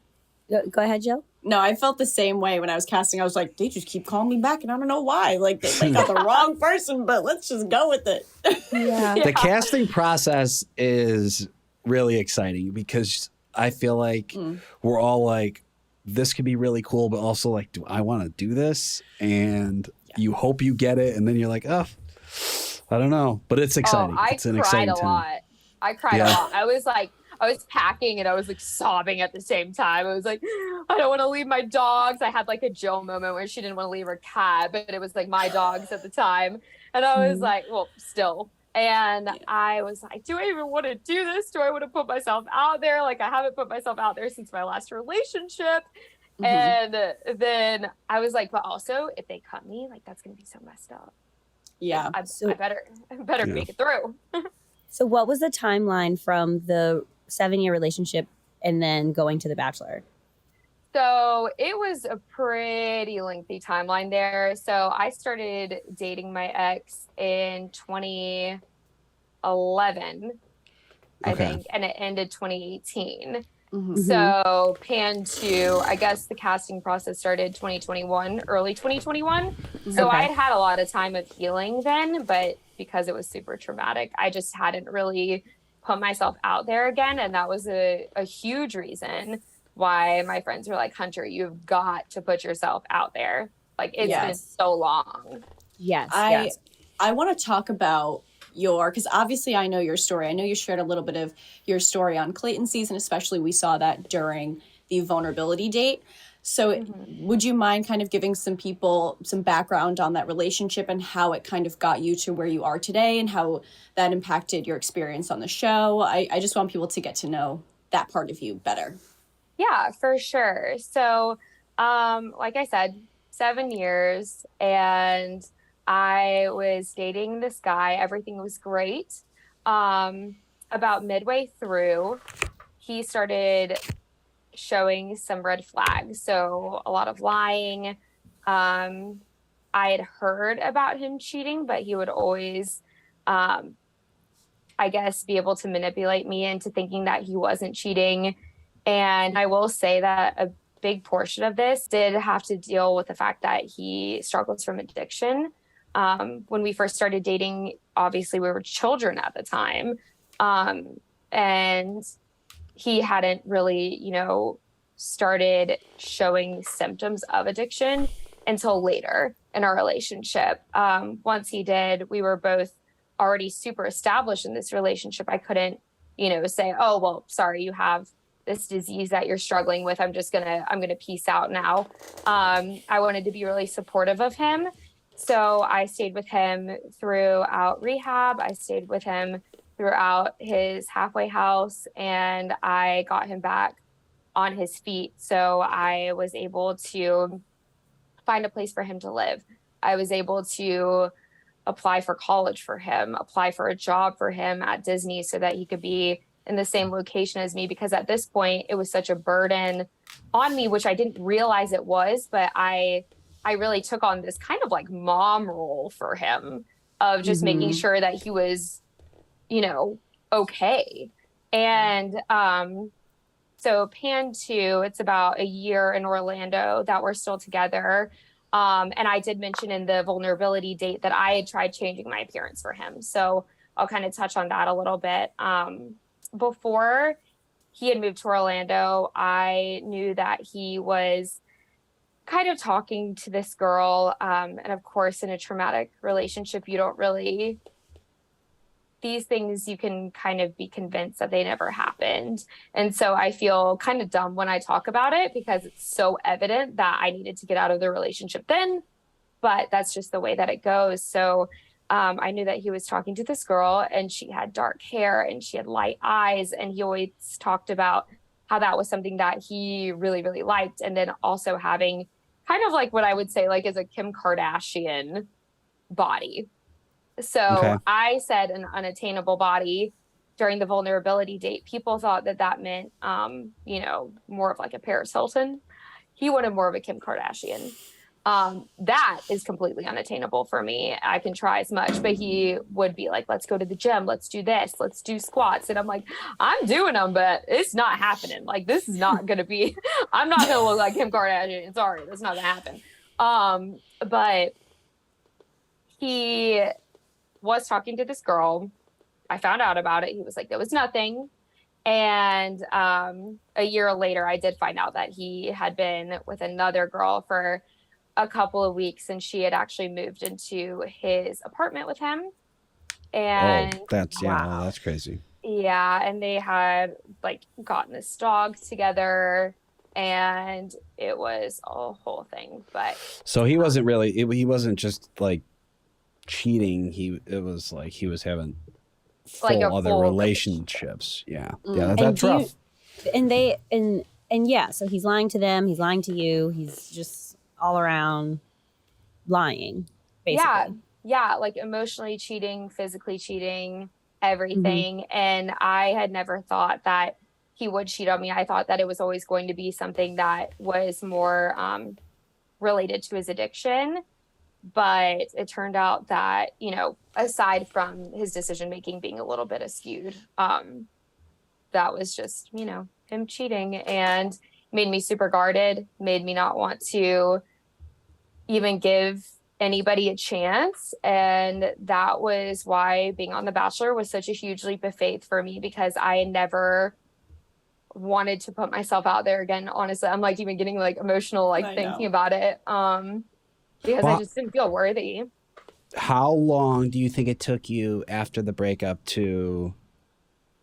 Go ahead, Jill. No, I felt the same way when I was casting. I was like, they just keep calling me back, and I don't know why. Like, they got the wrong person, but let's just go with it. Yeah. The casting process is really exciting because I feel like we're all like, this could be really cool, but also like, do I want to do this? And you hope you get it, and then you're like, oh, I don't know. But it's exciting. It's an exciting time. I cried a lot. I was packing and I was like sobbing at the same time. I was like, I don't want to leave my dogs. I had like a Jill moment where she didn't want to leave her cat, but it was like my dogs at the time. And I was like, well, still. And I was like, do I even want to do this? Do I want to put myself out there? Like, I haven't put myself out there since my last relationship. And then I was like, but also if they cut me, like, that's going to be so messed up. Yeah. I better make it through. So what was the timeline from the 7-year relationship and then going to The Bachelor? So it was a pretty lengthy timeline there. So I started dating my ex in 2011, I think, and it ended 2018. So Pan 2, I guess the casting process started 2021, early 2021. So I had a lot of time of healing then, but because it was super traumatic, I just hadn't really put myself out there again. And that was a huge reason why my friends were like, Hunter, you've got to put yourself out there. Like, it's been so long. Yes. I want to talk about because obviously I know your story. I know you shared a little bit of your story on Clayton season, especially we saw that during the vulnerability date. So would you mind kind of giving some people some background on that relationship and how it kind of got you to where you are today and how that impacted your experience on the show? I just want people to get to know that part of you better. Yeah, for sure. So, like I said, 7 years, and I was dating this guy. Everything was great. About midway through, he started showing some red flags. So a lot of lying. I had heard about him cheating, but he would always, I guess, be able to manipulate me into thinking that he wasn't cheating. And I will say that a big portion of this did have to deal with the fact that he struggles from addiction. When we first started dating, obviously we were children at the time. And he hadn't really, started showing symptoms of addiction until later in our relationship. Once he did, we were both already super established in this relationship. I couldn't, say, oh, well, sorry, you have this disease that you're struggling with. I'm going to peace out now. I wanted to be really supportive of him. So I stayed with him throughout rehab. I stayed with him throughout his halfway house, and I got him back on his feet. So I was able to find a place for him to live. I was able to apply for college for him, apply for a job for him at Disney so that he could be in the same location as me, because at this point it was such a burden on me, which I didn't realize it was, but I really took on this kind of like mom role for him of just making sure that he was, okay. And so Pan 2, it's about a year in Orlando that we're still together. And I did mention in the vulnerability date that I had tried changing my appearance for him. So I'll kind of touch on that a little bit. Before he had moved to Orlando, I knew that he was kind of talking to this girl. And of course, in a traumatic relationship, you don't really, these things you can kind of be convinced that they never happened. And so I feel kind of dumb when I talk about it because it's so evident that I needed to get out of the relationship then, but that's just the way that it goes. So I knew that he was talking to this girl and she had dark hair and she had light eyes. And he always talked about how that was something that he really, really liked. And then also having kind of like what I would say like is a Kim Kardashian body. So I said an unattainable body during the vulnerability date. People thought that that meant, you know, more of like a Paris Hilton. He wanted more of a Kim Kardashian. That is completely unattainable for me. I can try as much, but he would be like, let's go to the gym. Let's do this. Let's do squats. And I'm like, I'm doing them, but it's not happening. Like, this is not going to be, I'm not going to look like Kim Kardashian. Sorry, that's not going to happen. But he was talking to this girl. I found out about it. He was like, there was nothing. And a year later, I did find out that he had been with another girl for a couple of weeks, and she had actually moved into his apartment with him. And that's crazy. Yeah, and they had like gotten this dog together, and it was a whole thing. But so he wasn't really, he wasn't just like cheating. It was like he was having like other full relationships. Yeah. And That's rough. Yeah, so he's lying to them, he's lying to you, he's just all around lying, basically. Yeah, like emotionally cheating, physically cheating, everything. And I had never thought that he would cheat on me. I thought that it was always going to be something that was more related to his addiction. But it turned out that, you know, aside from his decision making being a little bit askewed, that was just, you know, him cheating, and made me super guarded, made me not want to even give anybody a chance. And that was why being on The Bachelor was such a huge leap of faith for me, because I never wanted to put myself out there again. Honestly, I'm like even getting like emotional, like thinking about it. Because I just didn't feel worthy. How long do you think it took you after the breakup to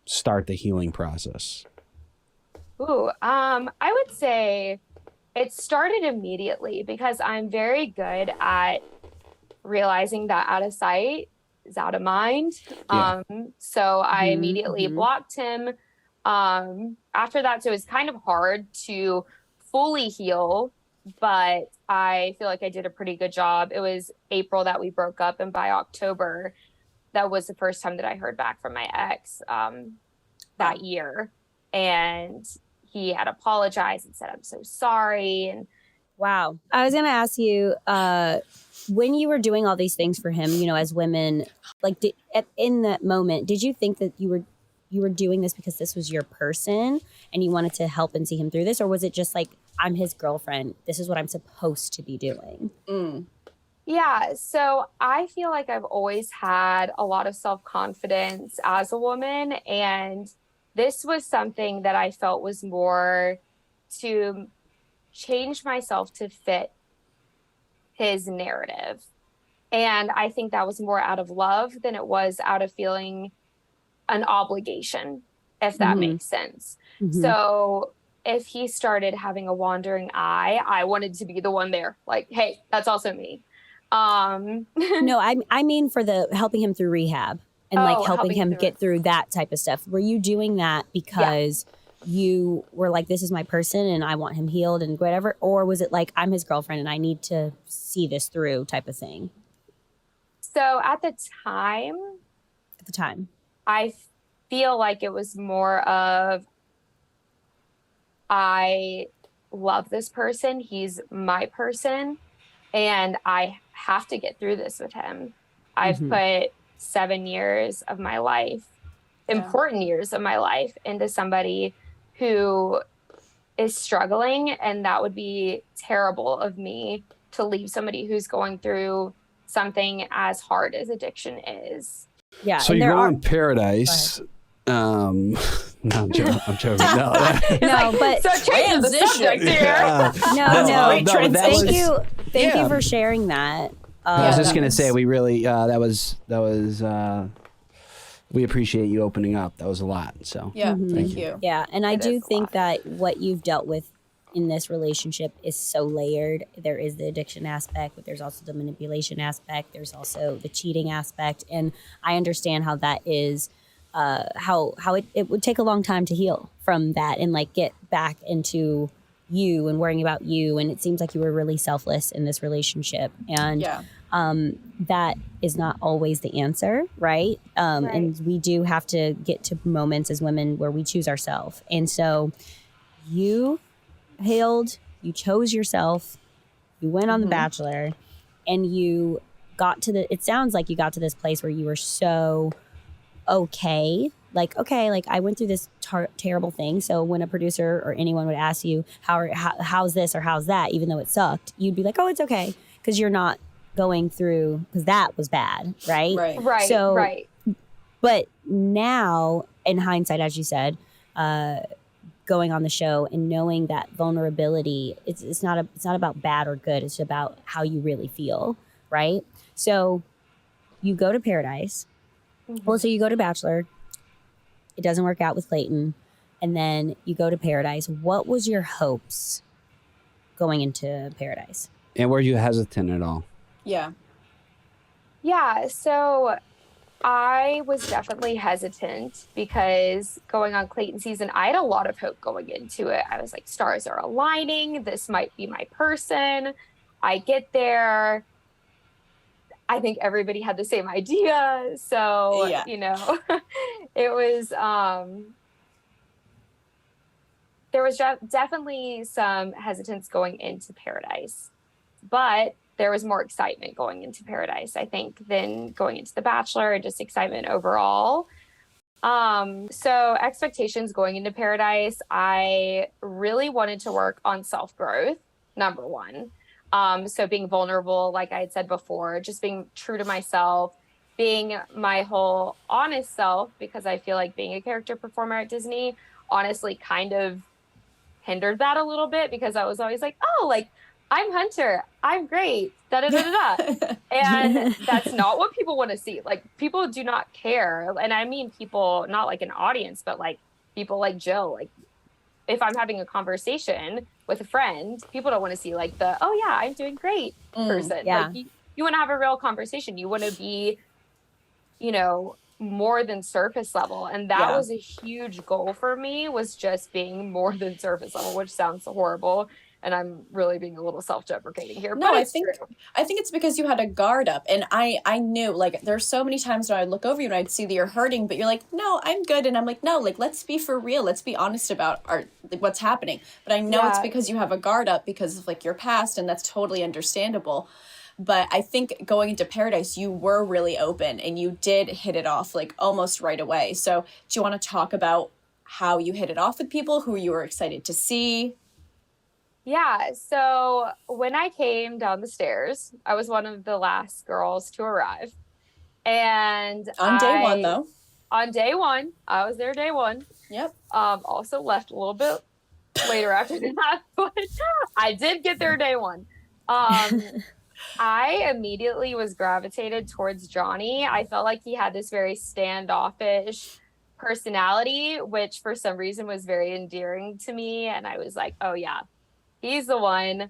start the healing process? I would say it started immediately, because I'm very good at realizing that out of sight is out of mind. So I immediately blocked him. After that, so it was kind of hard to fully heal, but I feel like I did a pretty good job. It was April that we broke up, and by October, that was the first time that I heard back from my ex that year. And he had apologized and said, I'm so sorry. And wow. I was going to ask you, when you were doing all these things for him, you know, as women, like in that moment, did you think that you were doing this because this was your person and you wanted to help and see him through this? Or was it just like, I'm his girlfriend, this is what I'm supposed to be doing? Yeah, so I feel like I've always had a lot of self-confidence as a woman, and this was something that I felt was more to change myself to fit his narrative. And I think that was more out of love than it was out of feeling an obligation, if that makes sense. So if he started having a wandering eye, I wanted to be the one there. Like, hey, that's also me. No, I mean for the helping him through rehab and like helping him get through that type of stuff. Were you doing that because you were like, this is my person and I want him healed and whatever? Or was it like, I'm his girlfriend and I need to see this through type of thing? So at the time, I feel like it was more of, I love this person. He's my person. And I have to get through this with him. I've put 7 years of my life, important years of my life, into somebody who is struggling. And that would be terrible of me to leave somebody who's going through something as hard as addiction is. Yeah. So you go on Paradise No, I'm joking. I'm joking. No, No, but So change the Transition. subject here. Thank you Yeah. for sharing that. I was Yeah, just that gonna was- say we really that was we appreciate you opening up. That was a lot. So Yeah, Mm-hmm. thank you. Yeah, and I It do is a think lot. that what you've dealt with in this relationship is so layered. There is the addiction aspect, but there's also the manipulation aspect. There's also the cheating aspect, and I understand how that is. How it would take a long time to heal from that and like get back into you and worrying about you. And it seems like you were really selfless in this relationship, and Yeah. that is not always the answer, right? Right. And we do have to get to moments as women where we choose ourselves. And so you healed, you chose yourself, you went on The Bachelor, and you got to it sounds like you got to this place where you were so okay. Like, okay, like I went through this terrible thing. So when a producer or anyone would ask you, how's this or how's that, even though it sucked, you'd be like, oh, it's okay. Because you're not going through, because that was bad, right? Right. Right. So- right. But now, in hindsight, as you said, going on the show and knowing that vulnerability, it's not about bad or good. It's about how you really feel, right? So you go to Paradise. Well, so you go to Bachelor. It doesn't work out with Clayton, and then you go to Paradise. What was your hopes going into Paradise? and were you hesitant at all? Yeah. Yeah, so I was definitely hesitant because going on Clayton season, I had a lot of hope going into it. I was like, stars are aligning. This might be my person. I get there. I think everybody had the same idea. So, Yeah. it was, there was definitely some hesitance going into Paradise, but there was more excitement going into Paradise, I think, than going into The Bachelor, just excitement overall. So expectations going into Paradise, I really wanted to work on self-growth, number one. So being vulnerable, like I had said before, just being true to myself, being my whole honest self, because I feel like being a character performer at Disney honestly kind of hindered that a little bit, because I was always like, oh, like, I'm Hunter, I'm great, da da da da da. And that's not what people want to see. Like, people do not care. And I mean people, not like an audience, but like people like Jill. Like, if I'm having a conversation with a friend, people don't want to see like the, oh yeah, I'm doing great person. Yeah. Like, you want to have a real conversation. You want to be, more than surface level. And that Yeah. was a huge goal for me, was just being more than surface level, which sounds horrible. And I'm really being a little self-deprecating here. No, but I it's think true. it's because you had a guard up, and I knew, like, there's so many times when I'd look over you and I'd see that you're hurting, but you're like, no, I'm good, and I'm like, no, like, let's be for real, let's be honest about what's happening. But I know it's Yeah. because you have a guard up because of like your past, and that's totally understandable. But I think going into Paradise, you were really open and you did hit it off like almost right away. So do you want to talk about how you hit it off with people who you were excited to see? Yeah, so when I came down the stairs, I was one of the last girls to arrive. And On day one, though. On day one, I was there day one. Yep. Also left a little bit later after that, but I did get there day one. I immediately was gravitated towards Johnny. I felt like he had this very standoffish personality, which for some reason was very endearing to me. And I was like, oh yeah, he's the one.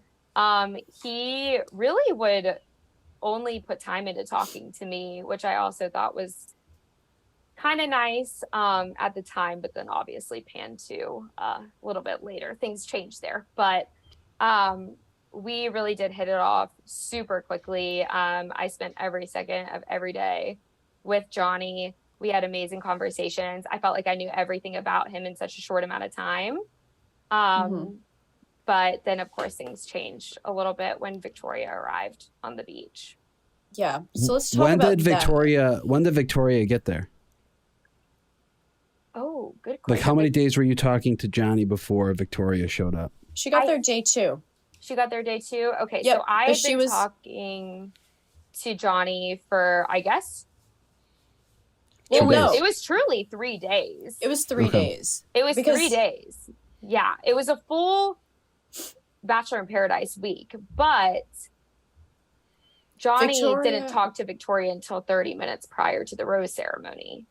He really would only put time into talking to me, which I also thought was kind of nice at the time, but then obviously panned to a little bit later. Things changed there, but we really did hit it off super quickly. I spent every second of every day with Johnny. We had amazing conversations. I felt like I knew everything about him in such a short amount of time. But then, of course, things changed a little bit when Victoria arrived on the beach. Yeah. So let's talk When about did Victoria get there? Oh, good question. Like, how many days were you talking to Johnny before Victoria showed up? She got there day 2. She got there day 2? Okay, Yep, so I but had been talking to Johnny for, I guess, No. It was truly 3 days. It was 3 days. It was Because- 3 days. Yeah, it was a full Bachelor in Paradise week, but Johnny didn't talk to Victoria until 30 minutes prior to the rose ceremony.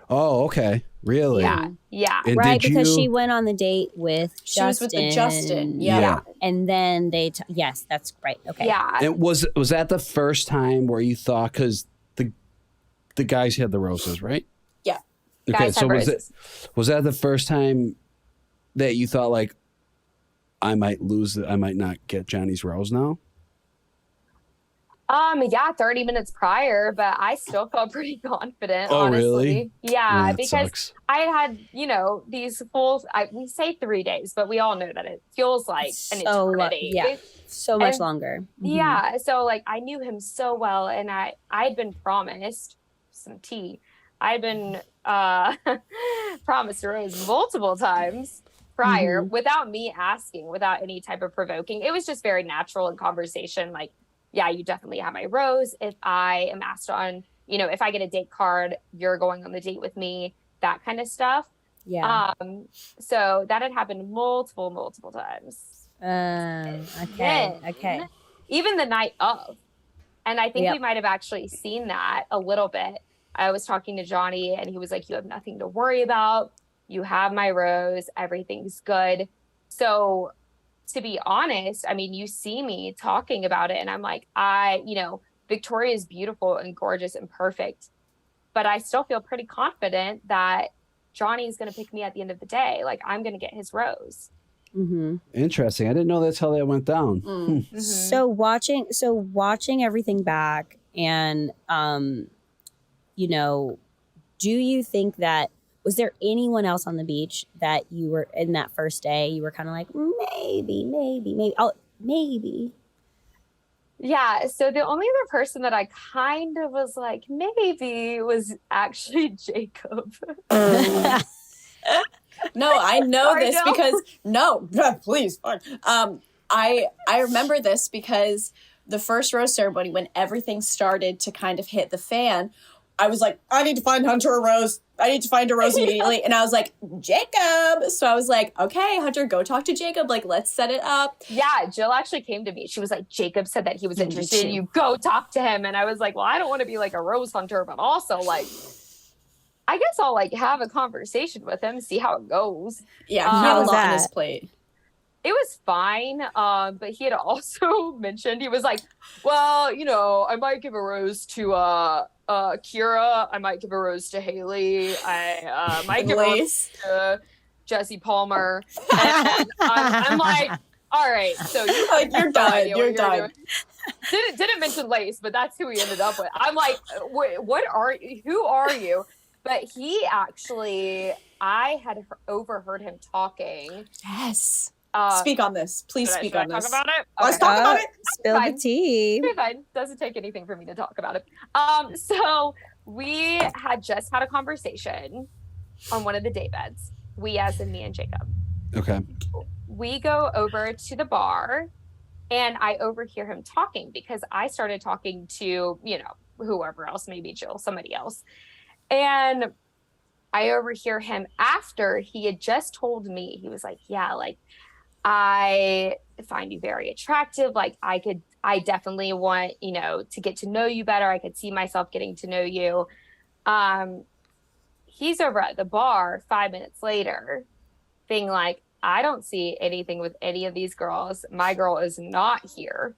Oh, okay. Really? Yeah. And Right, did because you- she went on the date with Justin. She was with the Justin. Yeah. And then yes, that's right. Okay. Yeah. And was that the first time where you thought, because the guys had the roses, right? Yeah. Okay, Guys so had roses. was that the first time that you thought like, I might not get Johnny's rose now? Yeah, 30 minutes prior, but I still felt pretty confident, Oh, honestly. really? Yeah, That because sucks. I had, these full, we say 3 days, but we all know that it feels like an eternity. Yeah. So much longer. Yeah. So like I knew him so well, and I'd been promised some tea. I'd been promised a rose multiple times prior without me asking, without any type of provoking. It was just very natural in conversation. Like, yeah, you definitely have my rose. If I am asked on, if I get a date card, you're going on the date with me, that kind of stuff. Yeah. So that had happened multiple times. Okay. Okay. Even the night of. And I think we might have actually seen that a little bit. I was talking to Johnny and he was like, you have nothing to worry about. You have my rose. Everything's good. So to be honest, I mean, you see me talking about it and I'm like, Victoria is beautiful and gorgeous and perfect, but I still feel pretty confident that Johnny is going to pick me at the end of the day. Like I'm going to get his rose. Interesting. I didn't know that's how that went down. So watching everything back and, do you think that, was there anyone else on the beach that you were in that first day, you were kind of like, maybe, oh, maybe. Yeah. So the only other person that I kind of was like, maybe was actually Jacob. No, I know this because please. I remember this because the first rose ceremony, when everything started to kind of hit the fan, I was like, I need to find Hunter a rose. I need to find a rose immediately. And I was like, Jacob. So I was like, okay, Hunter, go talk to Jacob. Like, let's set it up. Yeah, Jill actually came to me. She was like, Jacob said that he was interested in you. Go talk to him. And I was like, well, I don't want to be like a rose hunter, but also like, I guess I'll like have a conversation with him, see how it goes. Yeah, he had a lot on his plate. It was fine, but he had also mentioned, he was like, well, I might give a rose to Kira. I might give a rose to Haley. I might give a rose to Jesse Palmer. And I'm like, all right, so you're done. You're done. Didn't mention Lace, but that's who he ended up with. I'm like, who are you? But he actually, I had overheard him talking. Yes. Speak on this. Please speak on this. Talk about it? Let's talk about it. Spill the tea. Fine. Doesn't take anything for me to talk about it. So we had just had a conversation on one of the day beds. We, as in me and Jacob. Okay. We go over to the bar and I overhear him talking because I started talking to, whoever else, maybe Jill, somebody else. And I overhear him after he had just told me, he was like, yeah, like, I find you very attractive. Like I definitely want, to get to know you better. I could see myself getting to know you. He's over at the bar 5 minutes later being like, I don't see anything with any of these girls. My girl is not here.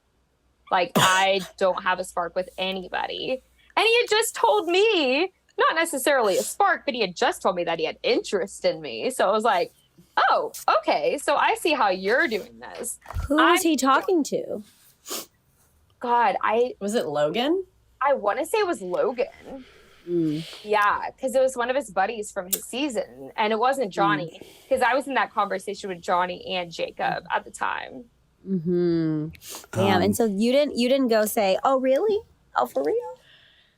Like I don't have a spark with anybody. And he had just told me, not necessarily a spark, but he had just told me that he had interest in me. So I was like, oh, okay. So I see how you're doing this. Who was he talking to? God, was it Logan? I want to say it was Logan. Yeah, because it was one of his buddies from his season, and it wasn't Johnny. Because I was in that conversation with Johnny and Jacob at the time. Damn. And so you didn't go say, oh, really? Oh, for real?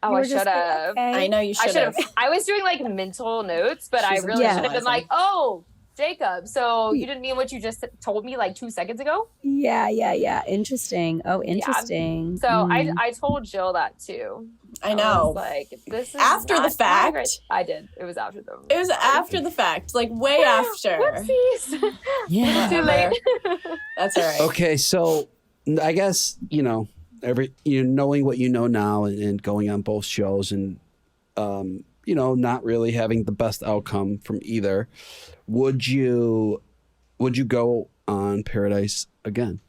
Oh, I should have. Okay. I know you should have. I was doing like mental notes, but I really should have been like, oh, Jacob, so you didn't mean what you just told me like 2 seconds ago? Yeah. Interesting. Oh, interesting. Yeah. So I told Jill that too. I I know. was like, this is After the not fact. great. I did. It was after the. It was after the fact, like way after. Whoopsies. Yeah. Too late. That's all right. Okay, so I guess knowing what you know now and going on both shows and not really having the best outcome from either, would you go on Paradise again?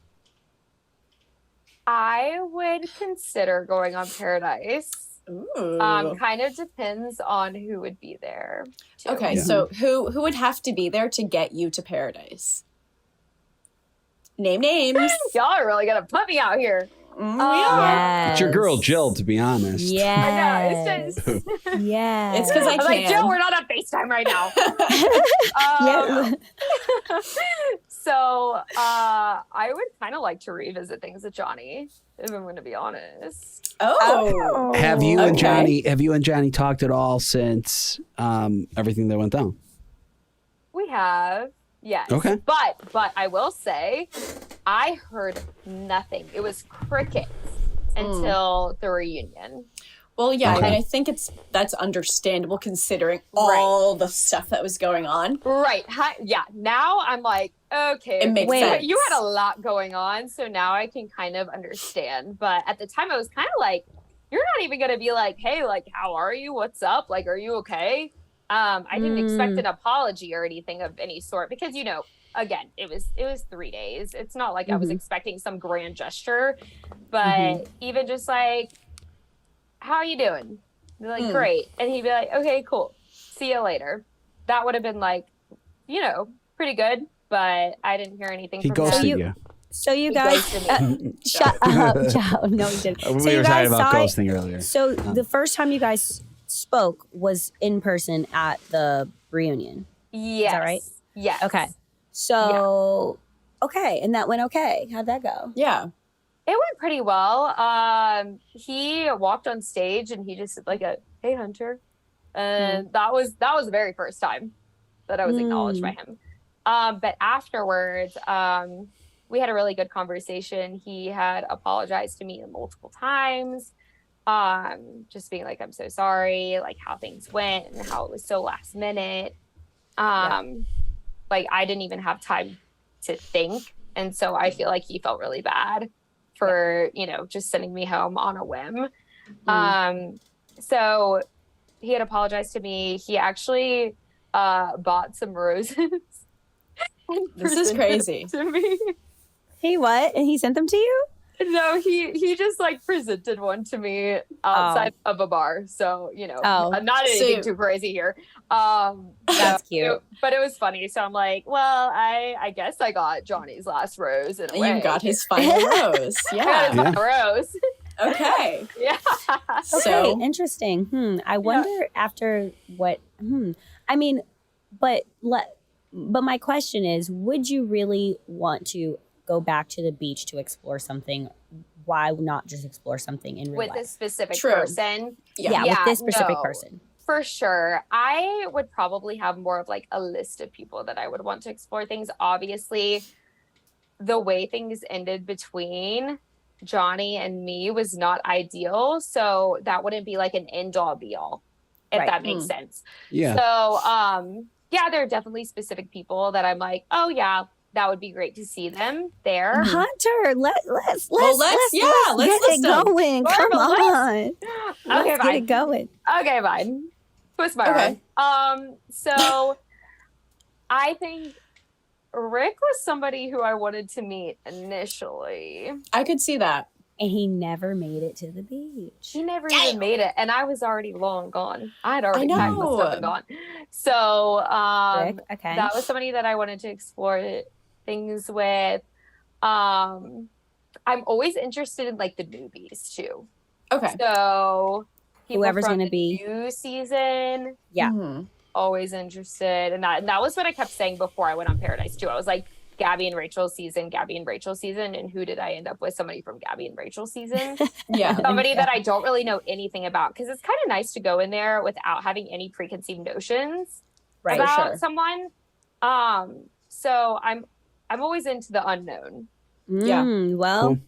I would consider going on Paradise. Ooh. Kind of depends on who would be there. Too. Okay, Yeah. so who would have to be there to get you to Paradise? Name names. Y'all are really gonna put me out here. Yes. It's your girl Jill, to be honest. Yeah. I know. It's just. Yeah. It's because I I'm like, can. Jill, we're not on FaceTime right now. Yeah. So I would kind of like to revisit things with Johnny, if I'm going to be honest. Oh. Have you and Okay. Johnny talked at all since everything that went down? We have, yes. Okay. But I will say, I heard nothing. It was crickets until the reunion. Well, yeah, Okay. I mean, I think that's understandable considering all the stuff that was going on. Right. Yeah. Now I'm like, okay. It makes sense. You had a lot going on, so now I can kind of understand. But at the time, I was kind of like, you're not even going to be like, hey, like, how are you? What's up? Like, are you okay? I didn't expect an apology or anything of any sort because, again, it was 3 days. It's not like I was expecting some grand gesture, but even just like, how are you doing? They're like, great. And he'd be like, okay, cool. See you later. That would have been like, pretty good, but I didn't hear anything He from ghosted him. you. So you He guys, ghosted me. shut up, Joe. No, you didn't. So We you were guys talking about saw it- ghosting earlier. So the first time you guys spoke was in person at the reunion. Yes. that right? Yes. Okay. So, okay. And that went okay. How'd that go? Yeah. It went pretty well. He walked on stage and he just said like hey Hunter. And that was the very first time that I was acknowledged by him. But afterwards, we had a really good conversation. He had apologized to me multiple times. Just being like, I'm so sorry, like how things went and how it was so last minute. Like I didn't even have time to think. And so I feel like he felt really bad for, just sending me home on a whim. So he had apologized to me. He actually bought some roses. And This is presented crazy. to me. He what? And he sent them to you? No, he just like presented one to me outside of a bar. So, not anything too crazy here. That's cute. But it was funny. So I'm like, well, I guess I got Johnny's last rose in a way. You got his final rose. I got Yeah. his final rose. Okay. Yeah. Okay, So interesting. I wonder after what. I mean, but my question is, would you really want to go back to the beach to explore something? Why not just explore something in real With life? this specific True. person. Yeah, with this specific no. person. For sure. I would probably have more of like a list of people that I would want to explore things. Obviously, the way things ended between Johnny and me was not ideal. So that wouldn't be like an end all be all, if Right. that makes sense. Yeah. So, there are definitely specific people that I'm like, oh yeah, that would be great to see them there. Hunter, let's let's get list it them. going. Come Marvelous. on. Okay, Let's get fine. it going. Okay, fine. Twist my Okay. arm. So I think Rick was somebody who I wanted to meet initially. I could see that. And he never made it to the beach. He never even made it, and I was already long gone. I had already packed my know. stuff and gone. So Rick, okay. that was somebody that I wanted to explore things with. I'm always interested in like the newbies too. Okay. So people Whoever's from gonna the be- new season. Yeah. Mhm. Always interested, and that was what I kept saying before I went on Paradise too. I was like, Gabby and Rachel's season, and who did I end up with? Somebody from Gabby and Rachel's season. Yeah. Somebody that I don't really know anything about, because it's kind of nice to go in there without having any preconceived notions Right. about sure. someone. So I'm always into the unknown. Yeah. Well, Cool.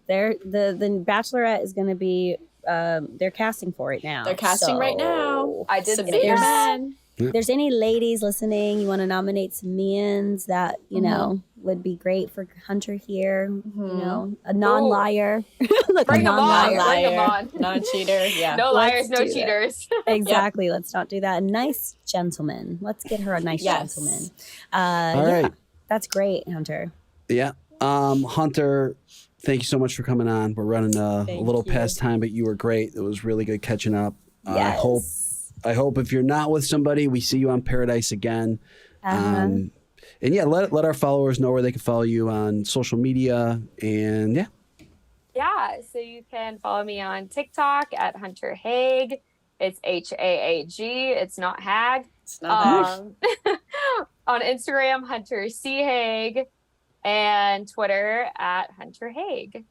the Bachelorette is going to be they're casting for it now. They're casting right now. I did Submit see your that. men. If there's any ladies listening, you want to nominate some men's that, you know, would be great for Hunter here. You know, a non-liar. Look, Bring a them on. non-liar. Bring them on. Non-cheater. Yeah. No liars, Let's no do that. cheaters. Exactly. Let's not do that. A nice gentleman. Let's get her a nice Yes. gentleman. All Yeah, right. that's great, Hunter. Yeah. Hunter, thank you so much for coming on. We're running a little past time, but you were great. It was really good catching up. Yes. I hope if you're not with somebody, we see you on Paradise again. And yeah, let our followers know where they can follow you on social media. And yeah. Yeah, so you can follow me on TikTok at Hunter Haag. It's HAAG. It's not Hag. It's not On Instagram, Hunter C Haag, and Twitter at Hunter Haag.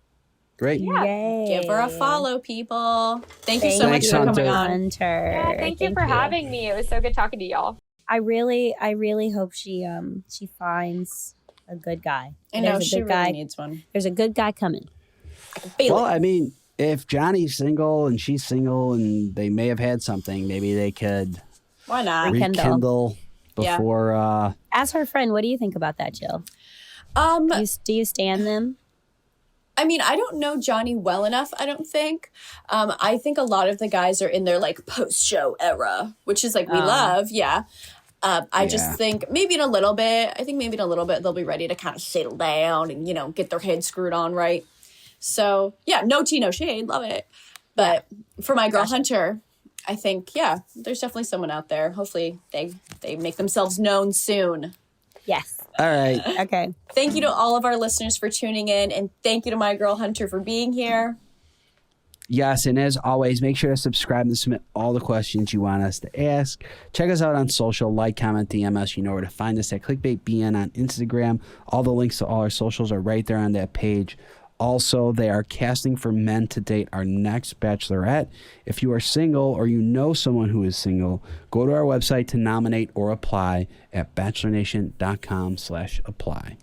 Great. Yeah. Yay. Give her a follow, people. Thank you so much Thanks, for Hunter. coming on. Hunter. Yeah, thank you for having me. It was so good talking to y'all. I really hope she finds a good guy. I know There's a she good really guy. needs one. There's a good guy coming. Well, I mean, if Johnny's single and she's single and they may have had something, maybe they could Why not? rekindle Yeah. before. As her friend, what do you think about that, Jill? Do you stand them? I mean, I don't know Johnny well enough, I don't think. I think a lot of the guys are in their like post-show era, which is like we love, yeah. I just think maybe in a little bit, they'll be ready to kind of settle down and, you know, get their head screwed on right. So, yeah, no tea, no shade, love it. But for my girl Hunter, I think, yeah, there's definitely someone out there. Hopefully they make themselves known soon. Yes. All right. Okay. Thank you to all of our listeners for tuning in, and thank you to my girl Hunter for being here. Yes, and as always, make sure to subscribe and submit all the questions you want us to ask. Check us out on social, like, comment, DM us. You know where to find us at ClickbaitBN on Instagram. All the links to all our socials are right there on that page. Also, they are casting for men to date our next Bachelorette. If you are single or you know someone who is single, go to our website to nominate or apply at bachelornation.com/apply.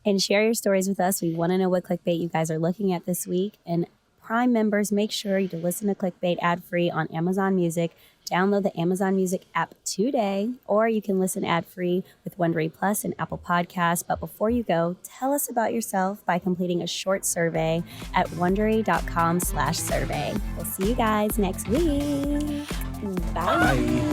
And share your stories with us. We want to know what clickbait you guys are looking at this week. And Prime members, make sure to listen to Clickbait ad-free on Amazon Music. Download the Amazon Music app today, or you can listen ad-free with Wondery Plus and Apple Podcasts. But before you go, tell us about yourself by completing a short survey at Wondery.com/survey. We'll see you guys next week. Bye. Bye.